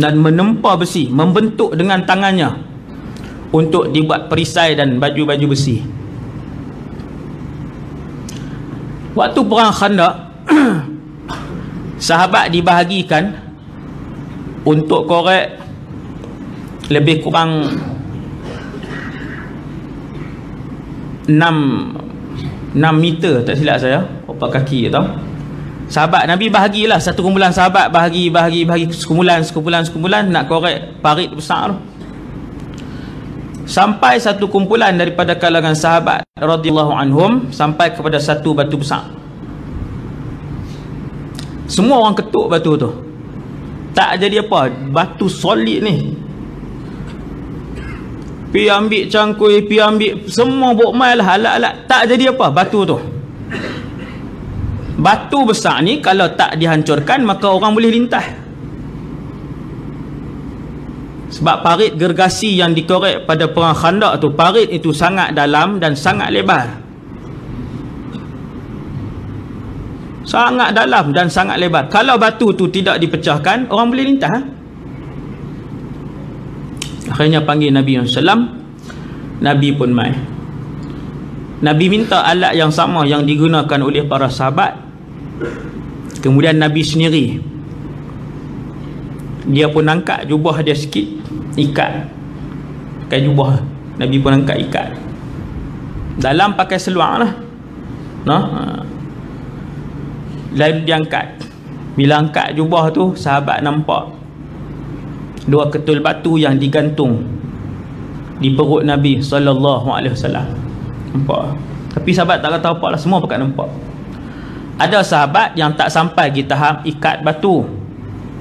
dan menempa besi, membentuk dengan tangannya untuk dibuat perisai dan baju-baju besi. Waktu perang Khandaq, sahabat dibahagikan untuk korek lebih kurang 6 meter, tak silap saya, berapa kaki tau. Sahabat Nabi bahagilah, satu kumpulan sahabat bahagi sekumpulan nak korek parit besar tu. Sampai satu kumpulan daripada kalangan sahabat radhiyallahu anhum sampai kepada satu batu besar. Semua orang ketuk batu tu, tak jadi apa. Batu solid ni, pi ambil cangkui, pi ambil semua bokmal lah, alat-alat, tak jadi apa batu tu. Batu besar ni kalau tak dihancurkan maka orang boleh lintas. Sebab parit gergasi yang dikorek pada perang Khandaq tu, parit itu sangat dalam dan sangat lebar. Sangat dalam dan sangat lebar. Kalau batu tu tidak dipecahkan, orang boleh lintas. Akhirnya panggil Nabi SAW. Nabi pun mai. Nabi minta alat yang sama yang digunakan oleh para sahabat. Kemudian Nabi sendiri, dia pun angkat jubah dia sikit, ikat pakai jubah. Nabi pun angkat ikat, dalam pakai seluar lah, lalu dia angkat. Bila angkat jubah tu, sahabat nampak dua ketul batu yang digantung di perut Nabi SAW. Nampak. Tapi sahabat tak kata apa lah, semua pakat nampak. Ada sahabat yang tak sampai di tahap ikat batu,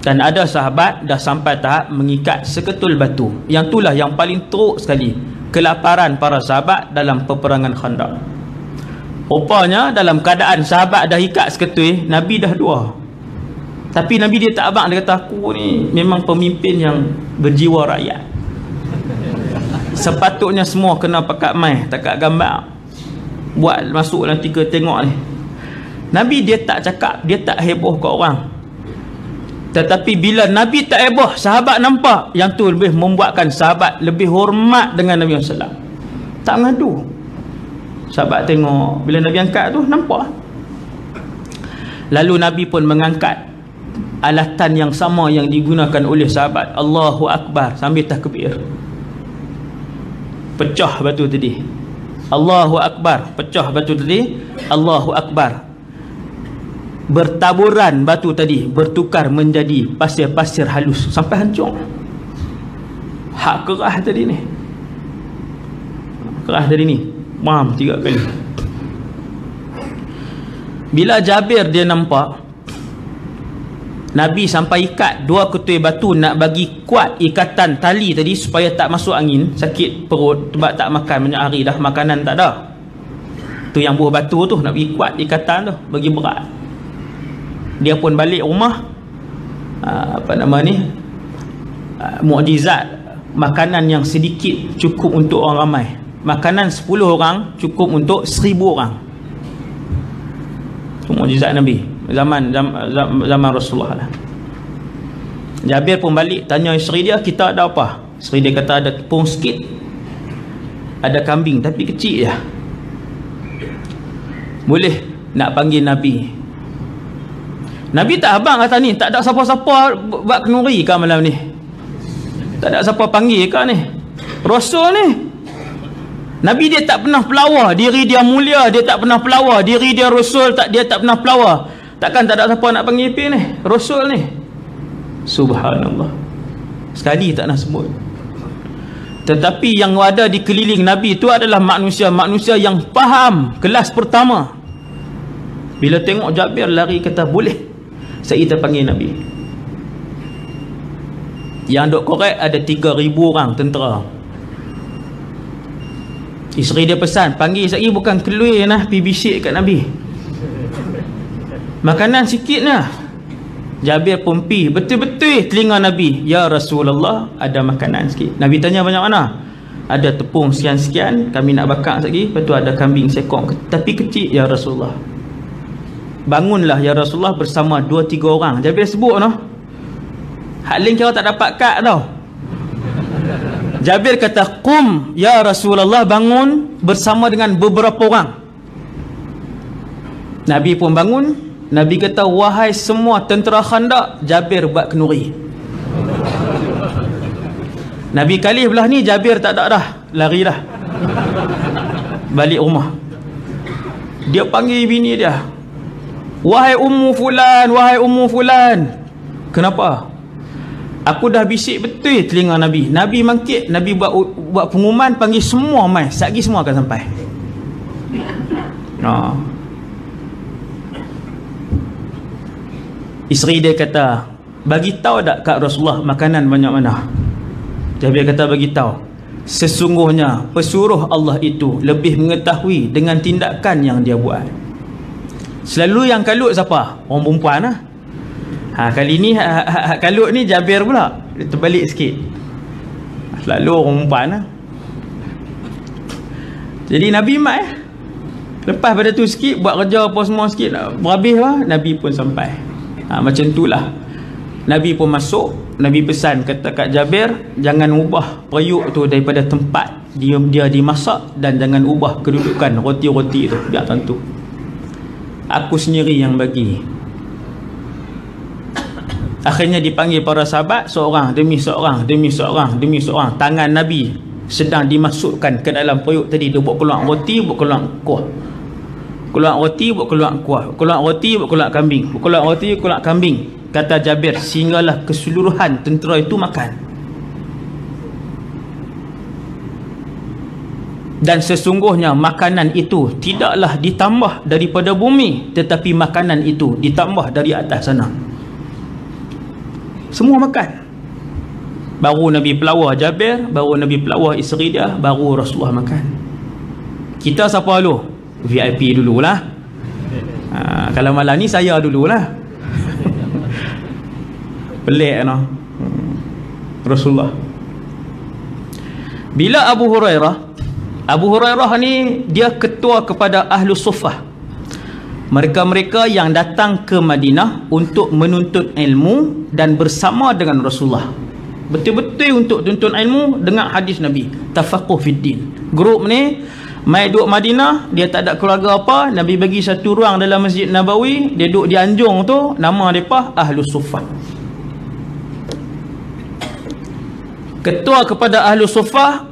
dan ada sahabat dah sampai tahap mengikat seketul batu. Yang itulah yang paling teruk sekali kelaparan para sahabat dalam peperangan Khandaq. Rupanya dalam keadaan sahabat dah ikat seketul, Nabi dah dua. Tapi Nabi dia tak abang, dia kata aku ni memang pemimpin yang berjiwa rakyat. Sepatutnya semua kena pakat mai, takat gambar, buat masuk dalam tiga tengok ni. Nabi dia tak cakap, dia tak heboh ke orang. Tetapi bila Nabi tak heboh, sahabat nampak, yang tu lebih membuatkan sahabat lebih hormat dengan Nabi SAW. Tak ngadu. Sahabat tengok, bila Nabi angkat tu, nampak. Lalu Nabi pun mengangkat alatan yang sama yang digunakan oleh sahabat. Allahu Akbar, sambil takbir. Pecah batu tadi. Allahu Akbar, pecah batu tadi. Allahu Akbar. Bertaburan batu tadi, bertukar menjadi pasir-pasir halus sampai hancur. Hak kerah tadi ni, kerah tadi ni, bam, 3 kali. Bila Jabir dia nampak Nabi sampai ikat 2 ketul batu, nak bagi kuat ikatan tali tadi supaya tak masuk angin, sakit perut sebab tak makan banyak hari dah, makanan tak ada. Tu yang buah batu tu, nak bagi kuat ikatan tu, bagi berat. Dia pun balik rumah, mukjizat makanan yang sedikit cukup untuk orang ramai. Makanan 10 orang cukup untuk 1000 orang. Itu mukjizat Nabi zaman Rasulullah lah. Jabir pun balik tanya isteri dia, kita ada apa? Isteri dia kata ada tepung sikit, ada kambing tapi kecil je. Boleh nak panggil Nabi. Nabi tak abang kata ni, tak ada siapa-siapa buat kenuri ke malam ni, tak ada siapa panggil ke ni Rasul ni. Nabi dia tak pernah pelawar diri dia mulia, dia tak pernah pelawar diri dia Rasul, dia tak pernah pelawar. Takkan tak ada siapa nak panggil ni Rasul ni. Subhanallah, sekali tak nak sebut. Tetapi yang ada di keliling Nabi itu adalah manusia-manusia yang faham, kelas pertama. Bila tengok Jabir lari kata boleh, kita panggil Nabi. Yang duk korek ada 3,000 orang tentera. Isteri dia pesan, panggil saya bukan keluar nah, pergi bisik kat Nabi. Makanan sikit nah. Jabir pun pi betul-betul telinga Nabi. Ya Rasulullah, ada makanan sikit. Nabi tanya banyak mana? Ada tepung sekian-sekian, kami nak bakar lagi. Lepas tu ada kambing sekok tapi kecil ya Rasulullah. Bangunlah ya Rasulullah bersama 2-3 orang. Jabir sebut noh. Hak lain kira tak dapat kad tau. Jabir kata, "Qum ya Rasulullah," bangun bersama dengan beberapa orang. Nabi pun bangun. Nabi kata, "Wahai semua tentera Khandaq," Jabir buat kenuri. Nabi kali belah ni Jabir tak ada dah, lari dah. Balik rumah. Dia panggil bini dia. "Wahai Ummu Fulan, wahai Ummu Fulan." Kenapa? Aku dah bisik betul telinga Nabi. Nabi mangkit, Nabi buat pengumuman, panggil semua mai. Satgi semua akan sampai. Isteri dia kata, "Bagi tahu tak kat Rasulullah makanan banyak mana?" Jabir kata, "Bagi tahu. Sesungguhnya pesuruh Allah itu lebih mengetahui dengan tindakan yang dia buat." Selalu yang kalut siapa? Orang perempuan lah. Kali ni kalut ni Jabir pula. Dia terbalik sikit. Selalu orang perempuan lah. Jadi Nabi mat lepas pada tu sikit, buat kerja apa semua sikit, berhabis lah, Nabi pun sampai. Macam tu lah. Nabi pun masuk. Nabi pesan kata kat Jabir, jangan ubah periuk tu daripada tempat dia dimasak, dan jangan ubah kedudukan roti-roti tu, biar tentu. Aku sendiri yang bagi. Akhirnya dipanggil para sahabat, seorang demi seorang, demi seorang, demi seorang. Tangan Nabi sedang dimasukkan ke dalam periuk tadi. Dia buat keluar roti, buat keluar kuah. Keluar roti, buat keluar kuah. Keluar roti, buat keluar kambing. Keluar roti, keluar kambing. Kata Jabir, sehinggalah keseluruhan tentera itu makan. Dan sesungguhnya makanan itu tidaklah ditambah daripada bumi, tetapi makanan itu ditambah dari atas sana. Semua makan. Baru Nabi pelawar Jabir, baru Nabi pelawar isteri dia, baru Rasulullah makan. Kita siapa dulu? VIP dululah. Kalau malam ni saya dululah. Pelik no. Rasulullah. Bila Abu Hurairah ni dia ketua kepada Ahlus Suffah. Mereka-mereka yang datang ke Madinah untuk menuntut ilmu dan bersama dengan Rasulullah. Betul-betul untuk tuntut ilmu dengan hadis Nabi. Tafaqquh fid din. Grup ni mai duduk Madinah, dia tak ada keluarga apa, Nabi bagi satu ruang dalam Masjid Nabawi, dia duduk di anjung tu, nama mereka Ahlus Suffah. Ketua kepada Ahlus Suffah,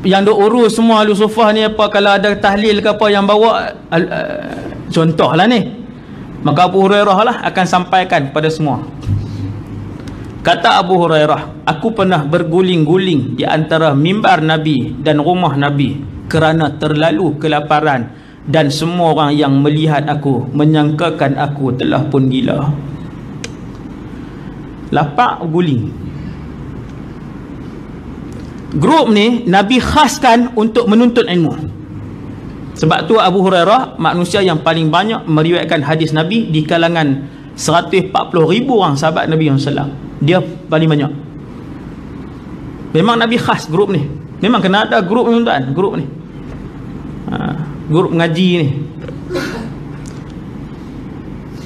yang duk urus semua Ahlus Suffah ni apa, kalau ada tahlil ke apa yang bawa, contohlah ni, maka Abu Hurairah lah akan sampaikan pada semua. Kata Abu Hurairah, aku pernah berguling-guling di antara mimbar Nabi dan rumah Nabi kerana terlalu kelaparan, dan semua orang yang melihat aku menyangkakan aku telah pun gila. Lapar guling. Grup ni Nabi khaskan untuk menuntut ilmu. Sebab tu Abu Hurairah manusia yang paling banyak meriwayatkan hadis Nabi di kalangan 140,000 orang sahabat Nabi SAW. Dia paling banyak. Memang Nabi khas grup ni. Memang kena ada grup ni tuan, grup ni. Grup ngaji ni.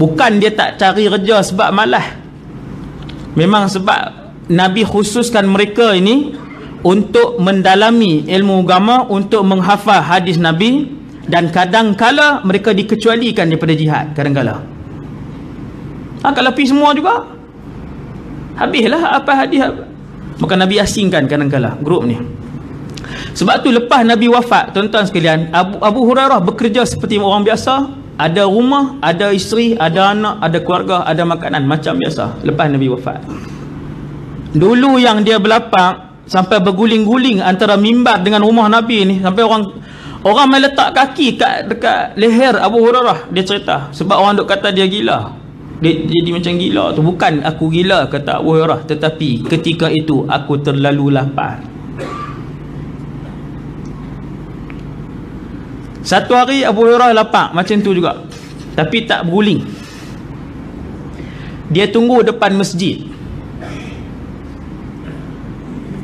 Bukan dia tak cari kerja sebab malas. Memang sebab Nabi khususkan mereka ini untuk mendalami ilmu agama, untuk menghafal hadis Nabi, dan kadang-kala mereka dikecualikan daripada jihad, kadang-kala. Kalau pergi semua juga, habislah apa hadis. Maka Nabi asingkan kadang-kala grup ni. Sebab tu lepas Nabi wafat, tuan-tuan sekalian, Abu Hurairah bekerja seperti orang biasa. Ada rumah, ada isteri, ada anak, ada keluarga, ada makanan, macam biasa lepas Nabi wafat. Dulu yang dia berlapang, sampai berguling-guling antara mimbar dengan rumah Nabi ni, sampai orang main letak kaki dekat leher Abu Hurairah. Dia cerita sebab orang duk kata dia gila, dia jadi macam gila tu. Bukan aku gila, kata Abu Hurairah, tetapi ketika itu aku terlalu lapar. Satu hari Abu Hurairah lapar macam tu juga, tapi tak berguling. Dia tunggu depan masjid.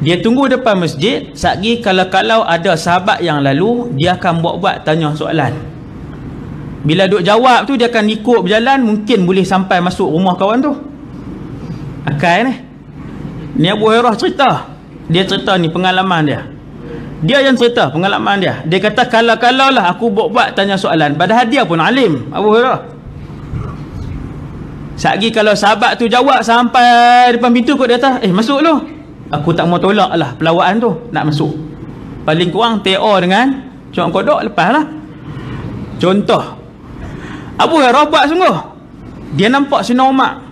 Dia tunggu depan masjid. Satgi kalau ada sahabat yang lalu, dia akan buat-buat tanya soalan. Bila duk jawab tu, dia akan ikut berjalan, mungkin boleh sampai masuk rumah kawan tu. Akal ni. Ni Abu Hurairah cerita. Dia cerita ni pengalaman dia. Dia yang cerita pengalaman dia. Dia kata kalau lah aku buat-buat tanya soalan, padahal dia pun alim, Abu Hurairah. Satgi kalau sahabat tu jawab sampai depan pintu, kot dia kata, masuk lu. Aku tak mau tolak lah pelawaan tu, nak masuk. Paling kurang TO dengan cok kodok, lepas lah. Contoh, Abu Hurairah buat sungguh. Dia nampak Sayyidina Umar.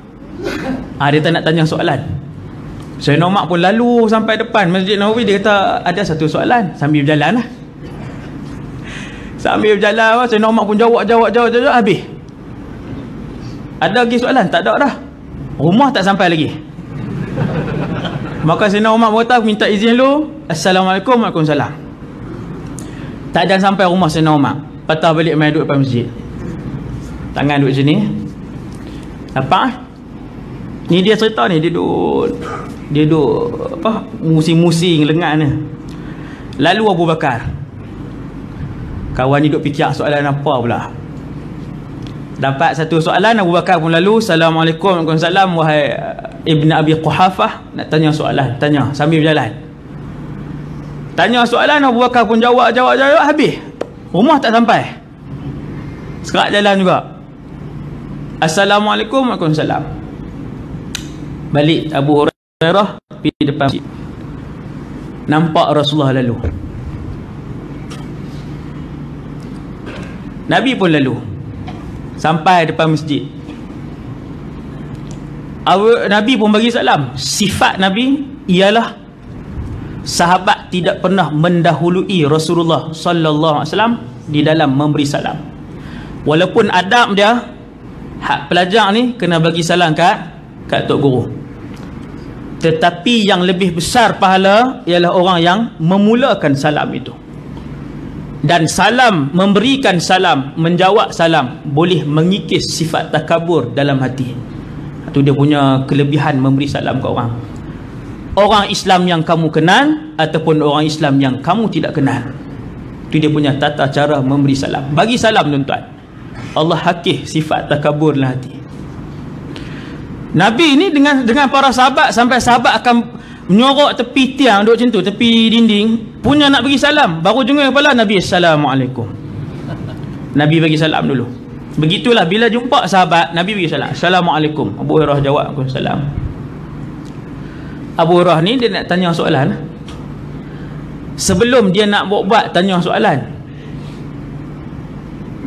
Dia tak nak tanya soalan. Sayyidina Umar pun lalu sampai depan Masjid Nawawi. Dia kata ada satu soalan. Sambil berjalan lah. Sambil berjalan, Sayyidina Umar pun jawab, habis. Ada lagi soalan? Tak ada dah. Rumah tak sampai lagi. Maka Sayyidina Umar berkata, minta izin lu. Assalamualaikum, Waalaikumsalam. Tak ada sampai rumah Sayyidina Umar, patah balik main duduk depan masjid. Tangan duduk sini. Apa? Ni dia cerita ni, dia duduk apa, musing-musing lengan ni. Lalu Abu Bakar, kawan ni duduk fikir soalan apa pula. Dapat satu soalan, Abu Bakar pun lalu. Assalamualaikum, Waalaikumsalam, wahai Ibn Abi Quhafah, nak tanya soalan. Tanya sambil berjalan. Tanya soalan, Abu Bakar pun jawab, habis. Rumah tak sampai. Sekerat jalan juga. Assalamualaikum, Waalaikumsalam. Balik Abu Hurairah pergi depan masjid. Nampak Rasulullah lalu. Nabi pun lalu. Sampai depan masjid. Nabi pun bagi salam. Sifat Nabi ialah sahabat tidak pernah mendahului Rasulullah sallallahu alaihi wasallam di dalam memberi salam. Walaupun adab dia, hak pelajar ni kena bagi salam kat tok guru. Tetapi yang lebih besar pahala ialah orang yang memulakan salam itu. Dan salam, memberikan salam, menjawab salam boleh mengikis sifat takabur dalam hati. Itu dia punya kelebihan memberi salam ke orang. Orang Islam yang kamu kenal ataupun orang Islam yang kamu tidak kenal. Itu dia punya tata cara memberi salam. Bagi salam tuan-tuan, Allah hakih sifat takabur dalam hati. Nabi ni dengan para sahabat, sampai sahabat akan menyorok tepi tiang, duduk macam tu, tepi dinding, punya nak bagi salam, baru jenguk kepala Nabi, Assalamualaikum. Nabi bagi salam dulu. Begitulah bila jumpa sahabat, Nabi bagi salam, Assalamualaikum. Abu Hurairah jawab, Waalaikumsalam. Abu Hurairah ni dia nak tanya soalan. Sebelum dia nak buat tanya soalan,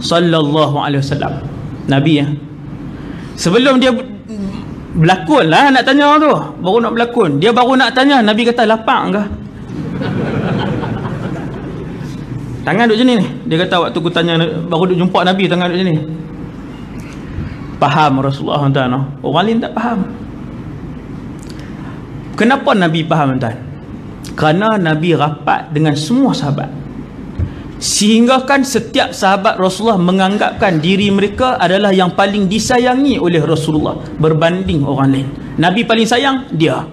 sallallahu alaihi wasallam, Nabi sebelum dia berlakon lah nak tanya tu, baru nak berlakon, dia baru nak tanya, Nabi kata, lapang ke? Tangan duduk sini ni. Dia kata waktu aku tanya, baru duduk jumpa Nabi, tangan duduk sini. Faham Rasulullah SAW. Orang lain tak faham. Kenapa Nabi faham tuan? Kerana Nabi rapat dengan semua sahabat, sehingga kan setiap sahabat Rasulullah menganggapkan diri mereka adalah yang paling disayangi oleh Rasulullah berbanding orang lain. Nabi paling sayang dia.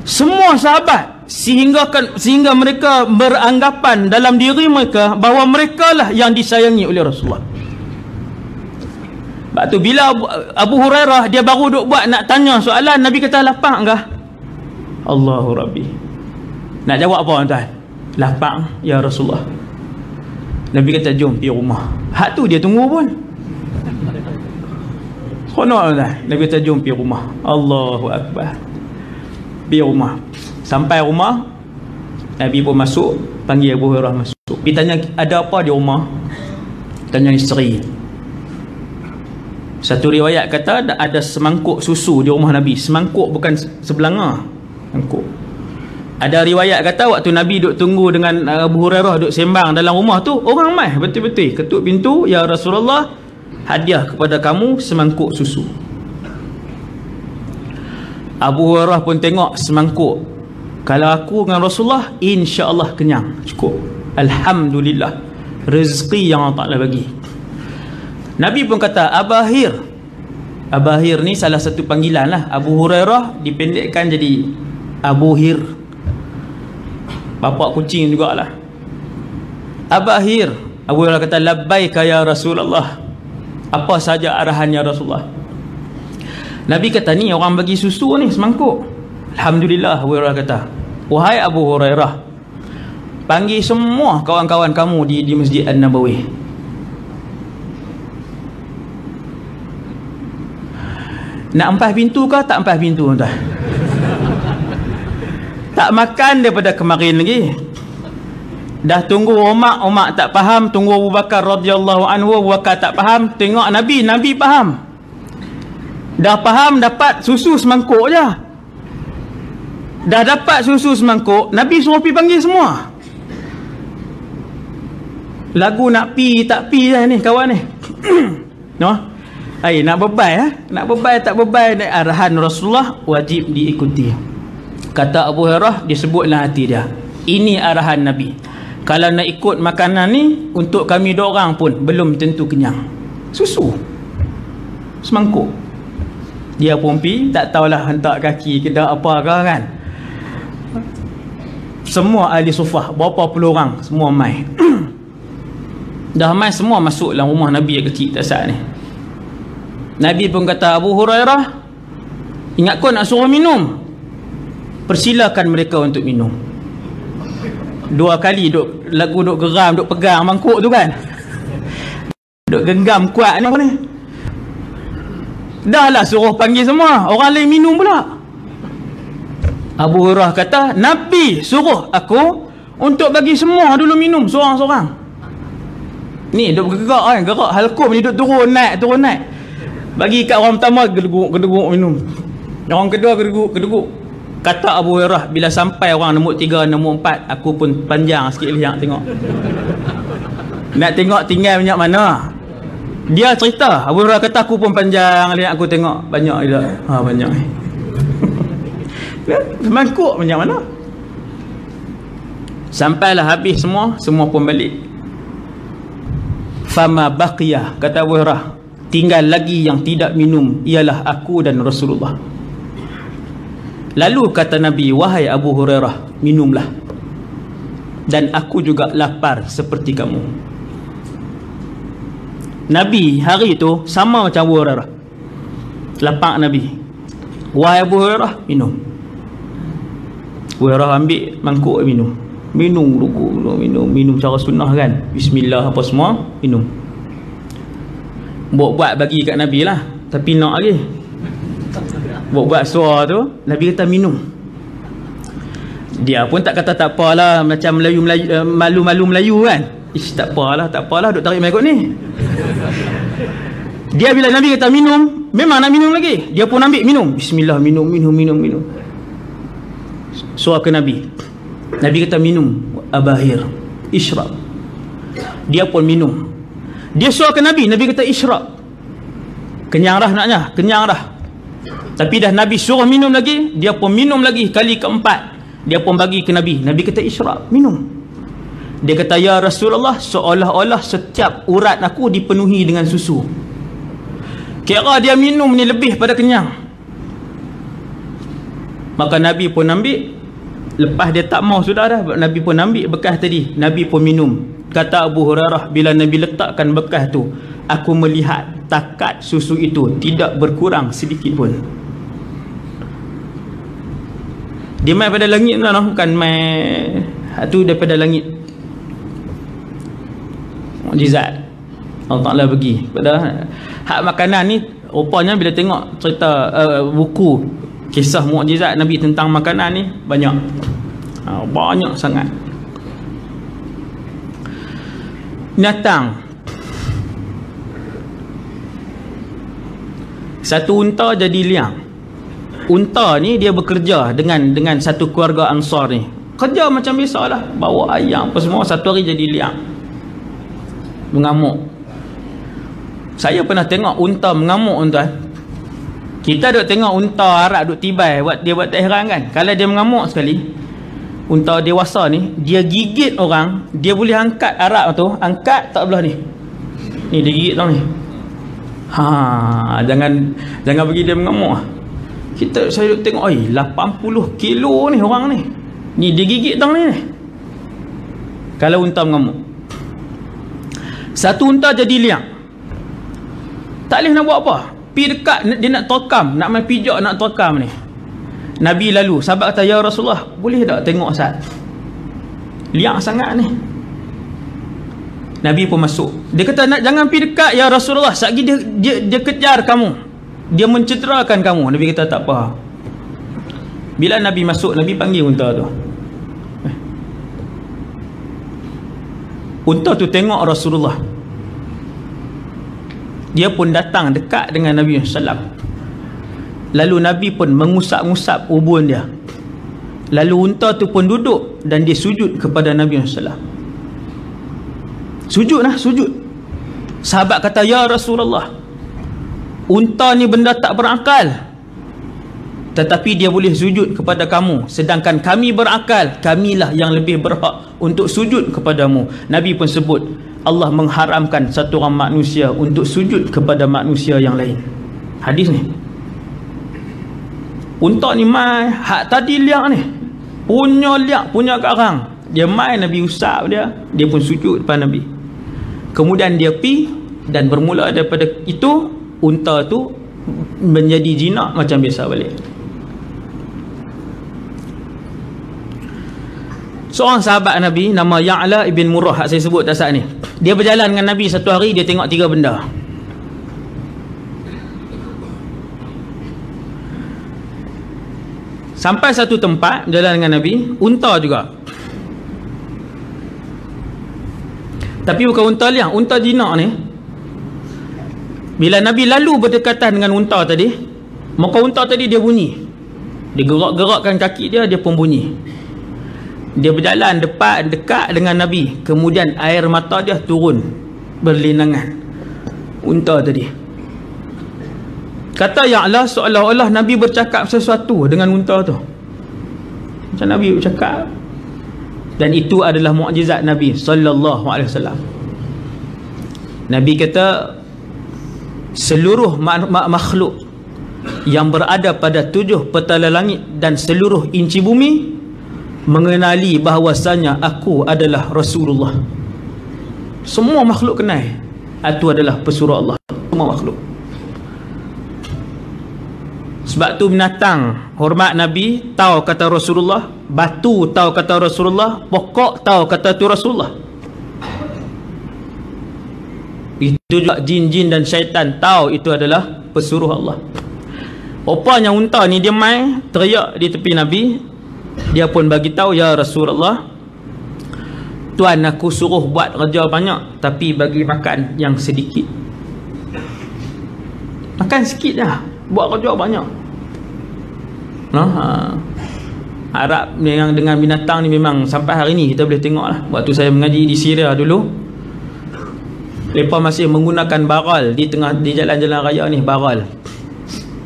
Semua sahabat, sehingga mereka beranggapan dalam diri mereka bahawa mereka lah yang disayangi oleh Rasulullah. Sebab tu bila Abu Hurairah dia baru duk buat nak tanya soalan, Nabi kata, lapang kah? Allahu Rabbi. Nak jawab apa tuan? Lapang ya Rasulullah. Nabi kata, jom pergi rumah. Hak tu dia tunggu pun. Khonak tuan. Nabi kata, jom pergi rumah. Allahu Akbar. Pergi rumah. Sampai rumah, Nabi pun masuk, panggil Abu Hurairah masuk. Dia tanya, ada apa di rumah? Tanya isteri. Satu riwayat kata ada semangkuk susu di rumah Nabi. Semangkuk bukan sebelanga. Semangkuk. Ada riwayat kata waktu Nabi duk tunggu dengan Abu Hurairah duk sembang dalam rumah tu, orang mai betul-betul ketuk pintu, ya Rasulullah, hadiah kepada kamu semangkuk susu. Abu Hurairah pun tengok semangkuk. Kalau aku dengan Rasulullah, insya-Allah kenyang, cukup. Alhamdulillah, rezeki yang Allah Ta'ala bagi. Nabi pun kata, Abahir. Abahir ni salah satu panggilan lah. Abu Hurairah dipendekkan jadi Abu Hir, bapak kucing jugalah. Abahir. Abu Hurairah kata, labbaika ya Rasulullah, apa saja arahannya Rasulullah. Nabi kata, ni orang bagi susu ni semangkuk. Alhamdulillah. Abu Hurairah kata, wahai Abu Hurairah, panggil semua kawan-kawan kamu di Masjid An-Nabawi. Nak empas pintu ke tak empas pintu tuan? Tak makan daripada kemarin lagi. Dah tunggu Umar tak faham, tunggu Abu Bakar radhiyallahu anhu, Abu Bakar tak faham, tengok Nabi faham. Dah faham, dapat susu semangkuk je. Dah dapat susu semangkuk, Nabi suruh pergi panggil semua. Lagu nak pi tak pi dah ni kawan ni. No? Nak bebai nak bebai tak bebai, arahan Rasulullah wajib diikuti. Kata Abu Hurairah, disebutlah hati dia, ini arahan Nabi. Kalau nak ikut makanan ni, untuk kami dua orang pun belum tentu kenyang. Susu semangkuk. Dia pun pi, tak tahulah hentak kaki ke dak apa ke kan. Semua ahli sufah, berapa puluh orang, semua mai. Dah mai semua masuk dalam rumah Nabi yang kecil tak saat ni. Nabi pun kata, Abu Hurairah, ingat kau nak suruh minum, persilakan mereka untuk minum. Dua kali lagu duk geram, duk pegang mangkuk tu kan, duk genggam kuat ni. Dah lah suruh panggil semua, orang lain minum pula. Abu Hurairah kata, Nabi suruh aku untuk bagi semua dulu minum seorang-seorang. Ni duk gerak kan, gerak halkum ni duk turun naik. Bagi kat orang pertama, gedeguk minum. Orang kedua gedeguk. Kata Abu Hurairah, bila sampai orang nombor 3, nombor 4, aku pun panjang sikit lihat tengok. Nak tengok tinggal banyak mana. Dia cerita, Abu Hurairah kata, aku pun panjang lihat, aku tengok banyak juga. Banyak. Semangkuk banyak mana. Sampailah habis semua pun balik. Fama baqiyah, kata Abu Hurairah, tinggal lagi yang tidak minum ialah aku dan Rasulullah. Lalu kata Nabi, wahai Abu Hurairah, minumlah, dan aku juga lapar seperti kamu. Nabi hari itu sama macam Abu Hurairah, lapar Nabi. Wahai Abu Hurairah, minum. Abu Hurairah ambil mangkuk, minum cara sunnah kan, bismillah apa semua, minum. Buat bagi kat Nabi lah, tapi nak lagi buat suara tu. Nabi kata minum. Dia pun tak kata tak apalah, macam malu-malu Melayu kan, tak apalah duk tarik mengikut ni. Dia bila Nabi kata minum, memang nak minum lagi. Dia pun ambil minum, bismillah, minum. Suara ke Nabi kata minum, Abahir, ishrab. Dia pun minum. Dia suruh ke Nabi kata isyrab. Kenyang dah. Tapi dah Nabi suruh minum lagi, dia pun minum lagi kali keempat. Dia pun bagi ke Nabi kata isyrab, minum. Dia kata, ya Rasulullah, seolah-olah setiap urat aku dipenuhi dengan susu. Kira dia minum ni lebih pada kenyang. Maka Nabi pun ambil. Lepas dia tak mau sudah dah, Nabi pun ambil bekas tadi, Nabi pun minum. Kata Abu Hurairah, bila Nabi letakkan bekas tu, aku melihat takat susu itu tidak berkurang sedikit pun. Dia mai pada langit tu, bukan mai tu daripada langit. Mukjizat Allah Ta'ala bagi pada hak makanan ni. Rupanya bila tengok cerita buku kisah mukjizat Nabi tentang makanan ni, banyak sangat. Binatang, satu unta jadi liang. unta ni dia bekerja dengan satu keluarga Ansar ni. Kerja macam biasalah, bawa ayam apa semua. Satu hari jadi liang, mengamuk. Saya pernah tengok unta mengamuk, tuan. Kita duk tengok unta Arab duk tibai, dia buat tak heran kan. Kalau dia mengamuk sekali, unta dewasa ni, dia gigit orang, dia boleh angkat Arab tu, angkat tak belah ni. Ni dia gigit tau ni. Jangan bagi dia mengamuk. Saya duk tengok, 80 kilo ni orang ni. Ni dia gigit tau ni. Kalau unta mengamuk. Satu unta jadi liang. Tak boleh nak buat apa. Pergi dekat, dia nak tokam, nak main pijak, nak tokam ni. Nabi lalu, sahabat kata, ya Rasulullah, boleh tak tengok Sat? Liang sangat ni. Nabi pun masuk. Dia kata, jangan pergi dekat ya Rasulullah, sekejap lagi dia kejar kamu, dia mencederakan kamu. Nabi kata, tak apa. Bila Nabi masuk, Nabi panggil unta tu. Unta tu tengok Rasulullah. Dia pun datang dekat dengan Nabi SAW. Lalu Nabi pun mengusap-ngusap ubun dia. Lalu unta tu pun duduk dan dia sujud kepada Nabi SAW. Sujud. Sahabat kata, ya Rasulullah, unta ni benda tak berakal, tetapi dia boleh sujud kepada kamu, sedangkan kami berakal, kamilah yang lebih berhak untuk sujud kepadamu. Nabi pun sebut, Allah mengharamkan satu orang manusia untuk sujud kepada manusia yang lain. Hadis ni. Unta ni mai, hak tadi liang ni, punya karang, dia mai, Nabi usap dia pun sujud depan Nabi. Kemudian dia pi, dan bermula daripada itu unta tu menjadi jinak macam biasa balik. Seorang sahabat Nabi nama Ya'la ibn Murrah, saya sebut dah saat ni. Dia berjalan dengan Nabi satu hari, dia tengok 3 benda. Sampai satu tempat jalan dengan Nabi, unta juga. Tapi bukan unta liang, unta jinak ni. Bila Nabi lalu berdekatan dengan unta tadi, maka unta tadi dia bunyi. Dia gerak-gerakkan kaki dia pun bunyi. Dia berjalan dekat dengan Nabi, kemudian air mata dia turun berlinangan. Unta tadi kata, ya Allah, seolah-olah Nabi bercakap sesuatu dengan unta tu. Macam Nabi bercakap. Dan itu adalah mukjizat Nabi sallallahu alaihi wasallam. Nabi kata, seluruh makhluk yang berada pada 7 petala langit dan seluruh inci bumi mengenali bahawasanya aku adalah Rasulullah. Semua makhluk kenal itu adalah pesuruh Allah. Semua makhluk. Sebab tu binatang hormat Nabi tahu kata Rasulullah, batu tahu kata Rasulullah, pokok tahu kata tu Rasulullah. Itu juga jin-jin dan syaitan tahu itu adalah pesuruh Allah. Rupanya unta ni dia mai teriak di tepi Nabi. Dia pun bagi tahu, ya Rasulullah, Tuan aku suruh buat kerja banyak, tapi bagi makan yang sedikit. Makan sikit dah, buat kerja banyak. Arab yang dengan binatang ni memang sampai hari ni kita boleh tengok lah. Waktu saya mengaji di Syria dulu, mereka masih menggunakan baral di jalan-jalan raya ni. Baral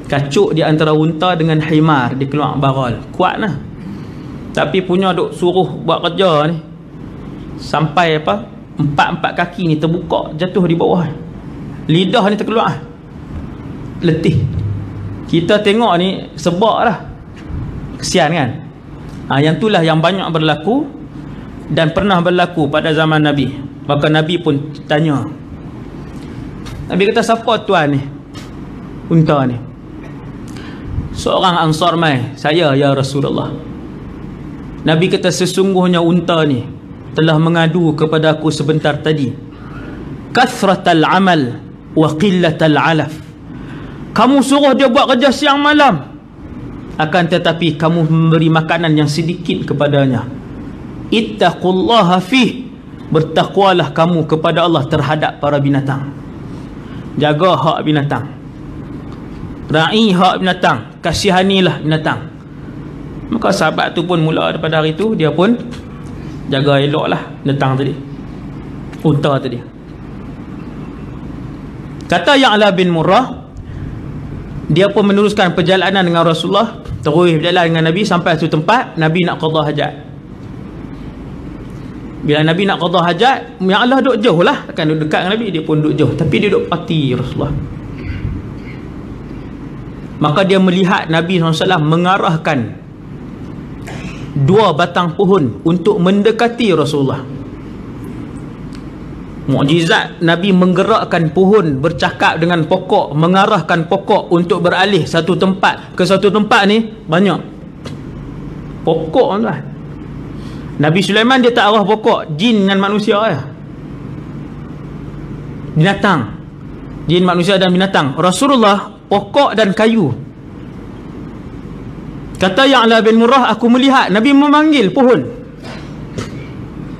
kacuk di antara unta dengan himar, dia keluar baral, kuat lah. Tapi punya duk suruh buat kerja ni, sampai empat kaki ni terbuka, jatuh di bawah, lidah ni terkeluar, letih. Kita tengok ni sebab lah, kesian kan. Yang itulah yang banyak berlaku dan pernah berlaku pada zaman Nabi. Maka Nabi pun tanya, Nabi kata, siapa tuan ni, unta ni? Seorang Ansar mai, saya ya Rasulullah. Nabi kata, sesungguhnya unta ni telah mengadu kepada aku sebentar tadi, kathratal amal wa qillatal alaf. Kamu suruh dia buat kerja siang malam, akan tetapi kamu memberi makanan yang sedikit kepadanya. Ittaqullaha fih, bertakwalah kamu kepada Allah terhadap para binatang. Jaga hak binatang. Ra'i hak binatang, kasihanilah binatang. Maka sahabat tu pun mula daripada hari tu dia pun jaga eloklah binatang tadi, unta tadi. Kata Ya'la bin Murrah, dia pun meneruskan perjalanan dengan Rasulullah, terus berjalan dengan Nabi sampai satu tempat Nabi nak qada hajat. Bila Nabi nak qada hajat, Ya'la duduk jauh lah, takkan duduk dekat dengan Nabi, dia pun duduk jauh, tapi dia duduk pati Rasulullah. Maka dia melihat Nabi SAW mengarahkan 2 batang pohon untuk mendekati Rasulullah. Mukjizat Nabi menggerakkan pohon bercakap dengan pokok, mengarahkan pokok untuk beralih satu tempat ke satu tempat ni banyak pokok tuan. Nabi Sulaiman dia tak arah pokok, jin dengan manusia ya. Binatang, jin, manusia dan binatang. Rasulullah pokok dan kayu. Kata Ya'la bin Murrah, aku melihat Nabi memanggil pohon.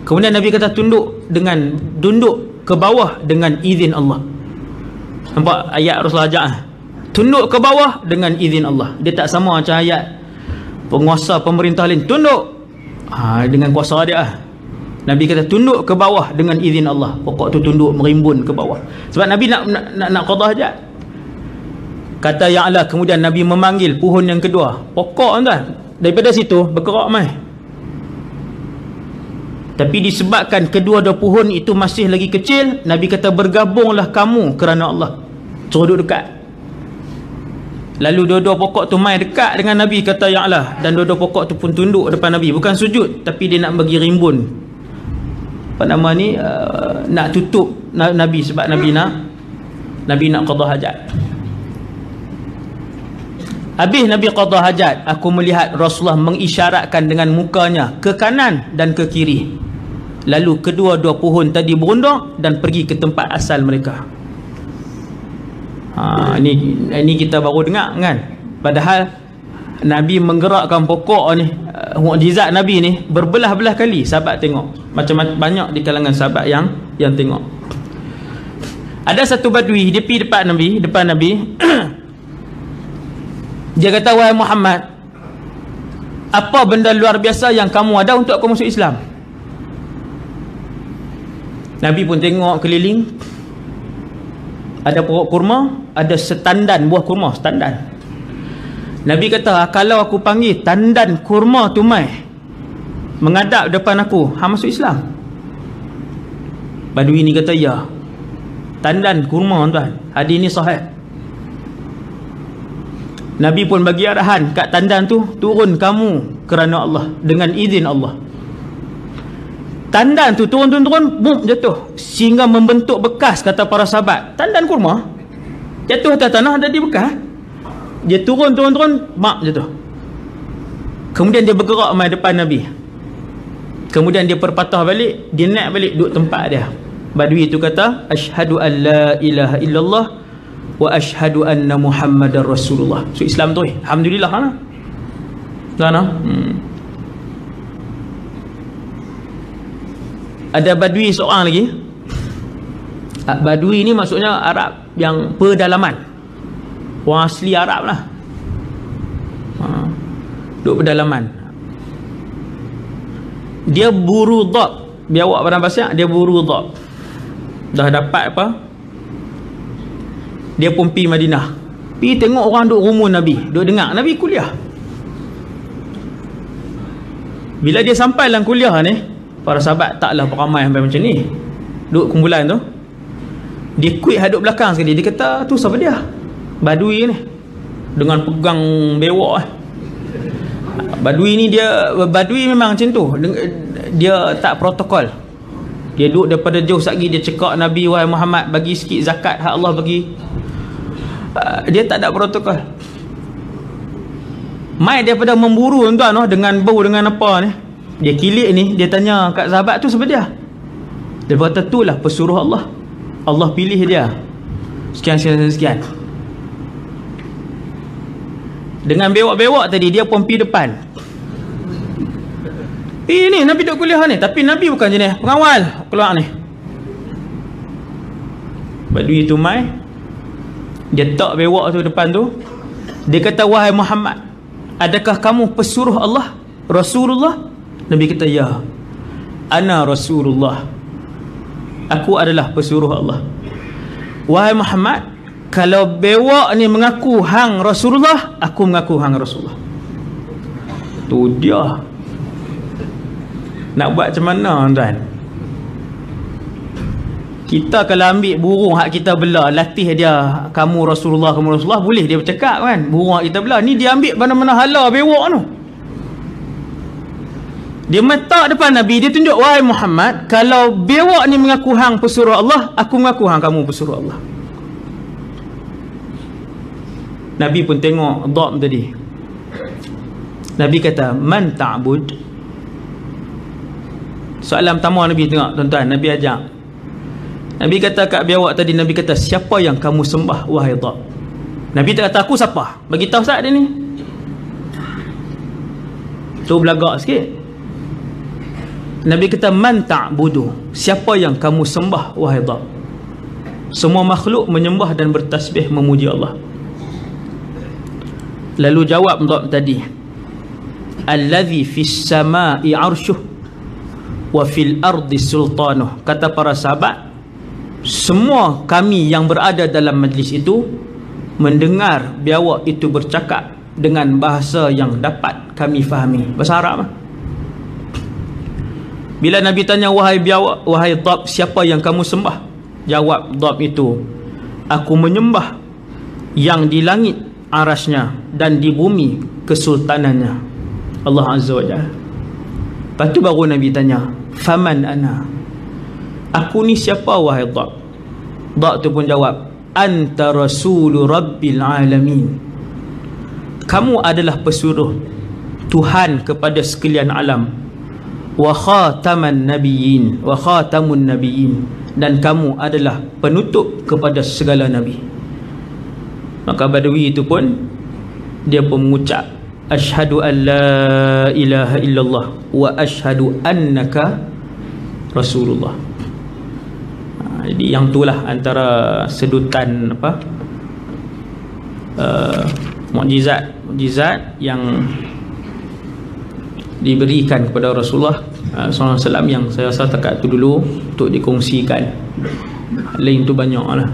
Kemudian Nabi kata tunduk ke bawah dengan izin Allah. Nampak ayat Rasulullah ajak, tunduk ke bawah dengan izin Allah. Dia tak sama macam ayat penguasa pemerintah lain, tunduk dengan kuasa dia. Nabi kata tunduk ke bawah dengan izin Allah. Pokok tu tunduk merimbun ke bawah sebab Nabi nak qada hajat. Kata Ya'la, kemudian Nabi memanggil pohon yang kedua, pokok tuan. Daripada situ bergerak mai. Tapi disebabkan kedua-dua pohon itu masih lagi kecil, Nabi kata bergabunglah kamu kerana Allah, suruh duduk dekat. Lalu dua-dua pokok tu mai dekat dengan Nabi, kata Ya'la, dan dua-dua pokok tu pun tunduk depan Nabi, bukan sujud, tapi dia nak bagi rimbun, apa nama ni, nak tutup Nabi, sebab Nabi nak qada hajat. Habis Nabi qada hajat, aku melihat Rasulullah mengisyaratkan dengan mukanya ke kanan dan ke kiri. Lalu kedua-dua pohon tadi berunduk dan pergi ke tempat asal mereka. Ini kita baru dengar kan. Padahal Nabi menggerakkan pokok ni, mukjizat Nabi ni berbelah-belah kali sahabat tengok. Macam banyak di kalangan sahabat yang tengok. Ada satu badui, dia pergi depan Nabi. Dia kata, wahai Muhammad, apa benda luar biasa yang kamu ada untuk aku masuk Islam? Nabi pun tengok keliling, ada pokok kurma, ada setandan buah kurma, setandan. Nabi kata, kalau aku panggil tandan kurma tu mai menghadap depan aku, hang masuk Islam? Badui ni kata, ya, tandan kurma tuan, hadis ni sahih. Nabi pun bagi arahan kat tandan tu, turun kamu kerana Allah, dengan izin Allah. Tandan tu turun, bum, jatuh, sehingga membentuk bekas, kata para sahabat. Tandan kurma jatuh atas tanah, ada di bekas. Dia turun, mak jatuh. Kemudian dia bergerak mai depan Nabi. Kemudian dia perpatah balik, dia naik balik duduk tempat dia. Badui itu kata, asyhadu an la ilaha illallah wa asyhadu anna Muhammadar Rasulullah. So Islam tu, alhamdulillah kan? Ada badui seorang lagi. Badui ni maksudnya Arab yang pedalaman, orang asli Arab lah, duduk pedalaman. Dia buru dhab, biawak pada bahasa dia buru dhab. Dah dapat apa, dia pun pergi Madinah, pergi tengok orang duduk rumun Nabi, duduk dengar Nabi kuliah. Bila dia sampai dalam kuliah ni, para sahabat taklah ramai sampai macam ni, duduk kumpulan tu. Dia kuit hadap belakang sekali, dia kata, tu siapa dia? Badui ni, dengan pegang bewak. Badui ni Badui memang macam tu, dia tak protokol. Dia duduk daripada jauh sekali, dia cekak Nabi, wahai Muhammad, bagi sikit zakat hak Allah bagi. Dia tak ada protokol. Mai daripada memburu tuan, dengan bau, dengan apa ni, dia kilik ni, dia tanya kat sahabat tu siapa dia. Dia berkata, itulah pesuruh Allah, Allah pilih dia, sekian. Dengan bewak-bewak tadi, dia pun pergi depan. Ni Nabi duduk kuliah ni, tapi Nabi bukan jenis pengawal keluar ni. Badui tu mai, dia tak bewak tu depan tu, Dia kata, wahai Muhammad, adakah kamu pesuruh Allah, Rasulullah? Nabi kata, ya, ana Rasulullah, aku adalah pesuruh Allah. Wahai Muhammad, kalau bewak ni mengaku hang Rasulullah, aku mengaku hang Rasulullah. Tu dia. Nak buat macam mana tuan? Kita kalau ambil burung hak kita belah, latih dia, kamu Rasulullah, kamu Rasulullah, boleh dia bercakap kan? Burung hak kita belah. Ni dia ambil mana-mana hala bewak tu. Dia letak depan Nabi, dia tunjuk, wahai Muhammad, kalau bewak ni mengaku hang pesuruh Allah, aku mengaku hang kamu pesuruh Allah. Nabi pun tengok dhab tadi. Nabi kata, man ta'bud. Soalan pertama Nabi tengok, tuan-tuan, Nabi ajak. Nabi kata kat biawak tadi, Nabi kata, siapa yang kamu sembah, wahai dhab? Nabi tak kata, aku siapa? Bagi tahu Ustaz dia ni. Tu belagak sikit. Nabi kata, man ta'budu, siapa yang kamu sembah, wahai dhab? Semua makhluk menyembah dan bertasbih memuji Allah. Lalu jawab dhab tadi, allazi fis samai arshuh wa fil ardi sultanuh. Kata para sahabat, semua kami yang berada dalam majlis itu mendengar biawak itu bercakap dengan bahasa yang dapat kami fahami, bahasa Arab. Bila Nabi tanya, wahai biawak, wahai dhab, siapa yang kamu sembah? Jawab dhab itu, aku menyembah yang di langit arasnya dan di bumi kesultanannya, Allah Azza wa Jalla. Lepas tu baru Nabi tanya, faman ana, aku ni siapa wahai dhab? Dhab tu pun jawab, anta rasulu rabbil alamin, kamu adalah pesuruh Tuhan kepada sekalian alam, wa khataman nabiyyin, wa khatamun nabiyyin, dan kamu adalah penutup kepada segala nabi. Maka Badui itu pun, dia pun mengucap, asyhadu an la ilaha illallah wa asyhadu annaka Rasulullah. Jadi yang itulah antara sedutan apa, mukjizat yang diberikan kepada Rasulullah SAW, yang saya rasa takat tu dulu untuk dikongsikan. Lain tu banyaklah,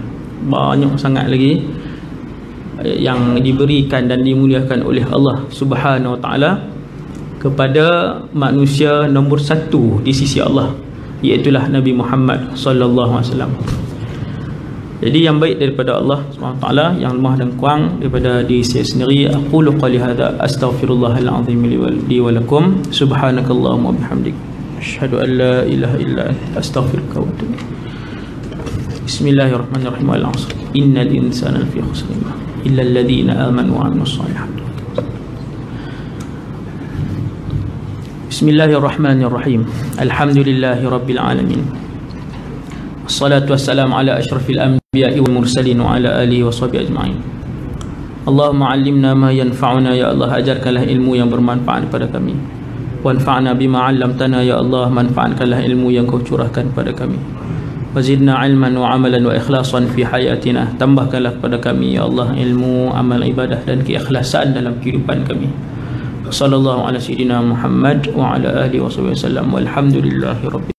banyak sangat lagi yang diberikan dan dimuliakan oleh Allah Subhanahu Wa Taala kepada manusia nombor satu di sisi Allah, iaitulah Nabi Muhammad sallallahu alaihi wasallam. Jadi yang baik daripada Allah Subhanahu Wa Taala, yang lemah dan kurang daripada diri saya sendiri, aqulu qali hadza astaghfirullahal azim li wa lakum, subhanakallahumma wa bihamdik, asyhadu an la ilaha illa anta, astaghfiruka wa atubu ilaik. Bismillahirrahmanirrahim. Al-'asr innal insana lafi khusr illa alladhina amanu wa 'amilus shalihat. Bismillahirrahmanirrahim. Alhamdulillahi rabbil alamin. Wassalatu wassalamu ala asyrafil anbiya'i wal mursalin wa ala alihi wa sahbihi ajma'in. Allahumma 'allimna ma yanfa'una, ya Allah, ajarkanlah ilmu yang bermanfaat kepada kami. Wanfa'na bima 'allamtana, ya Allah, manfaatkanlah ilmu yang Kau curahkan kepada kami. Wazidna 'ilman wa 'amalan wa ikhlasan fi hayatina, tambahkanlah kepada kami, ya Allah, ilmu, amal, ibadah dan keikhlasan dalam kehidupan kami. Sallallahu ala sayyidina Muhammad wa ala alihi wa sahbihi wasallam, walhamdulillahi rabbil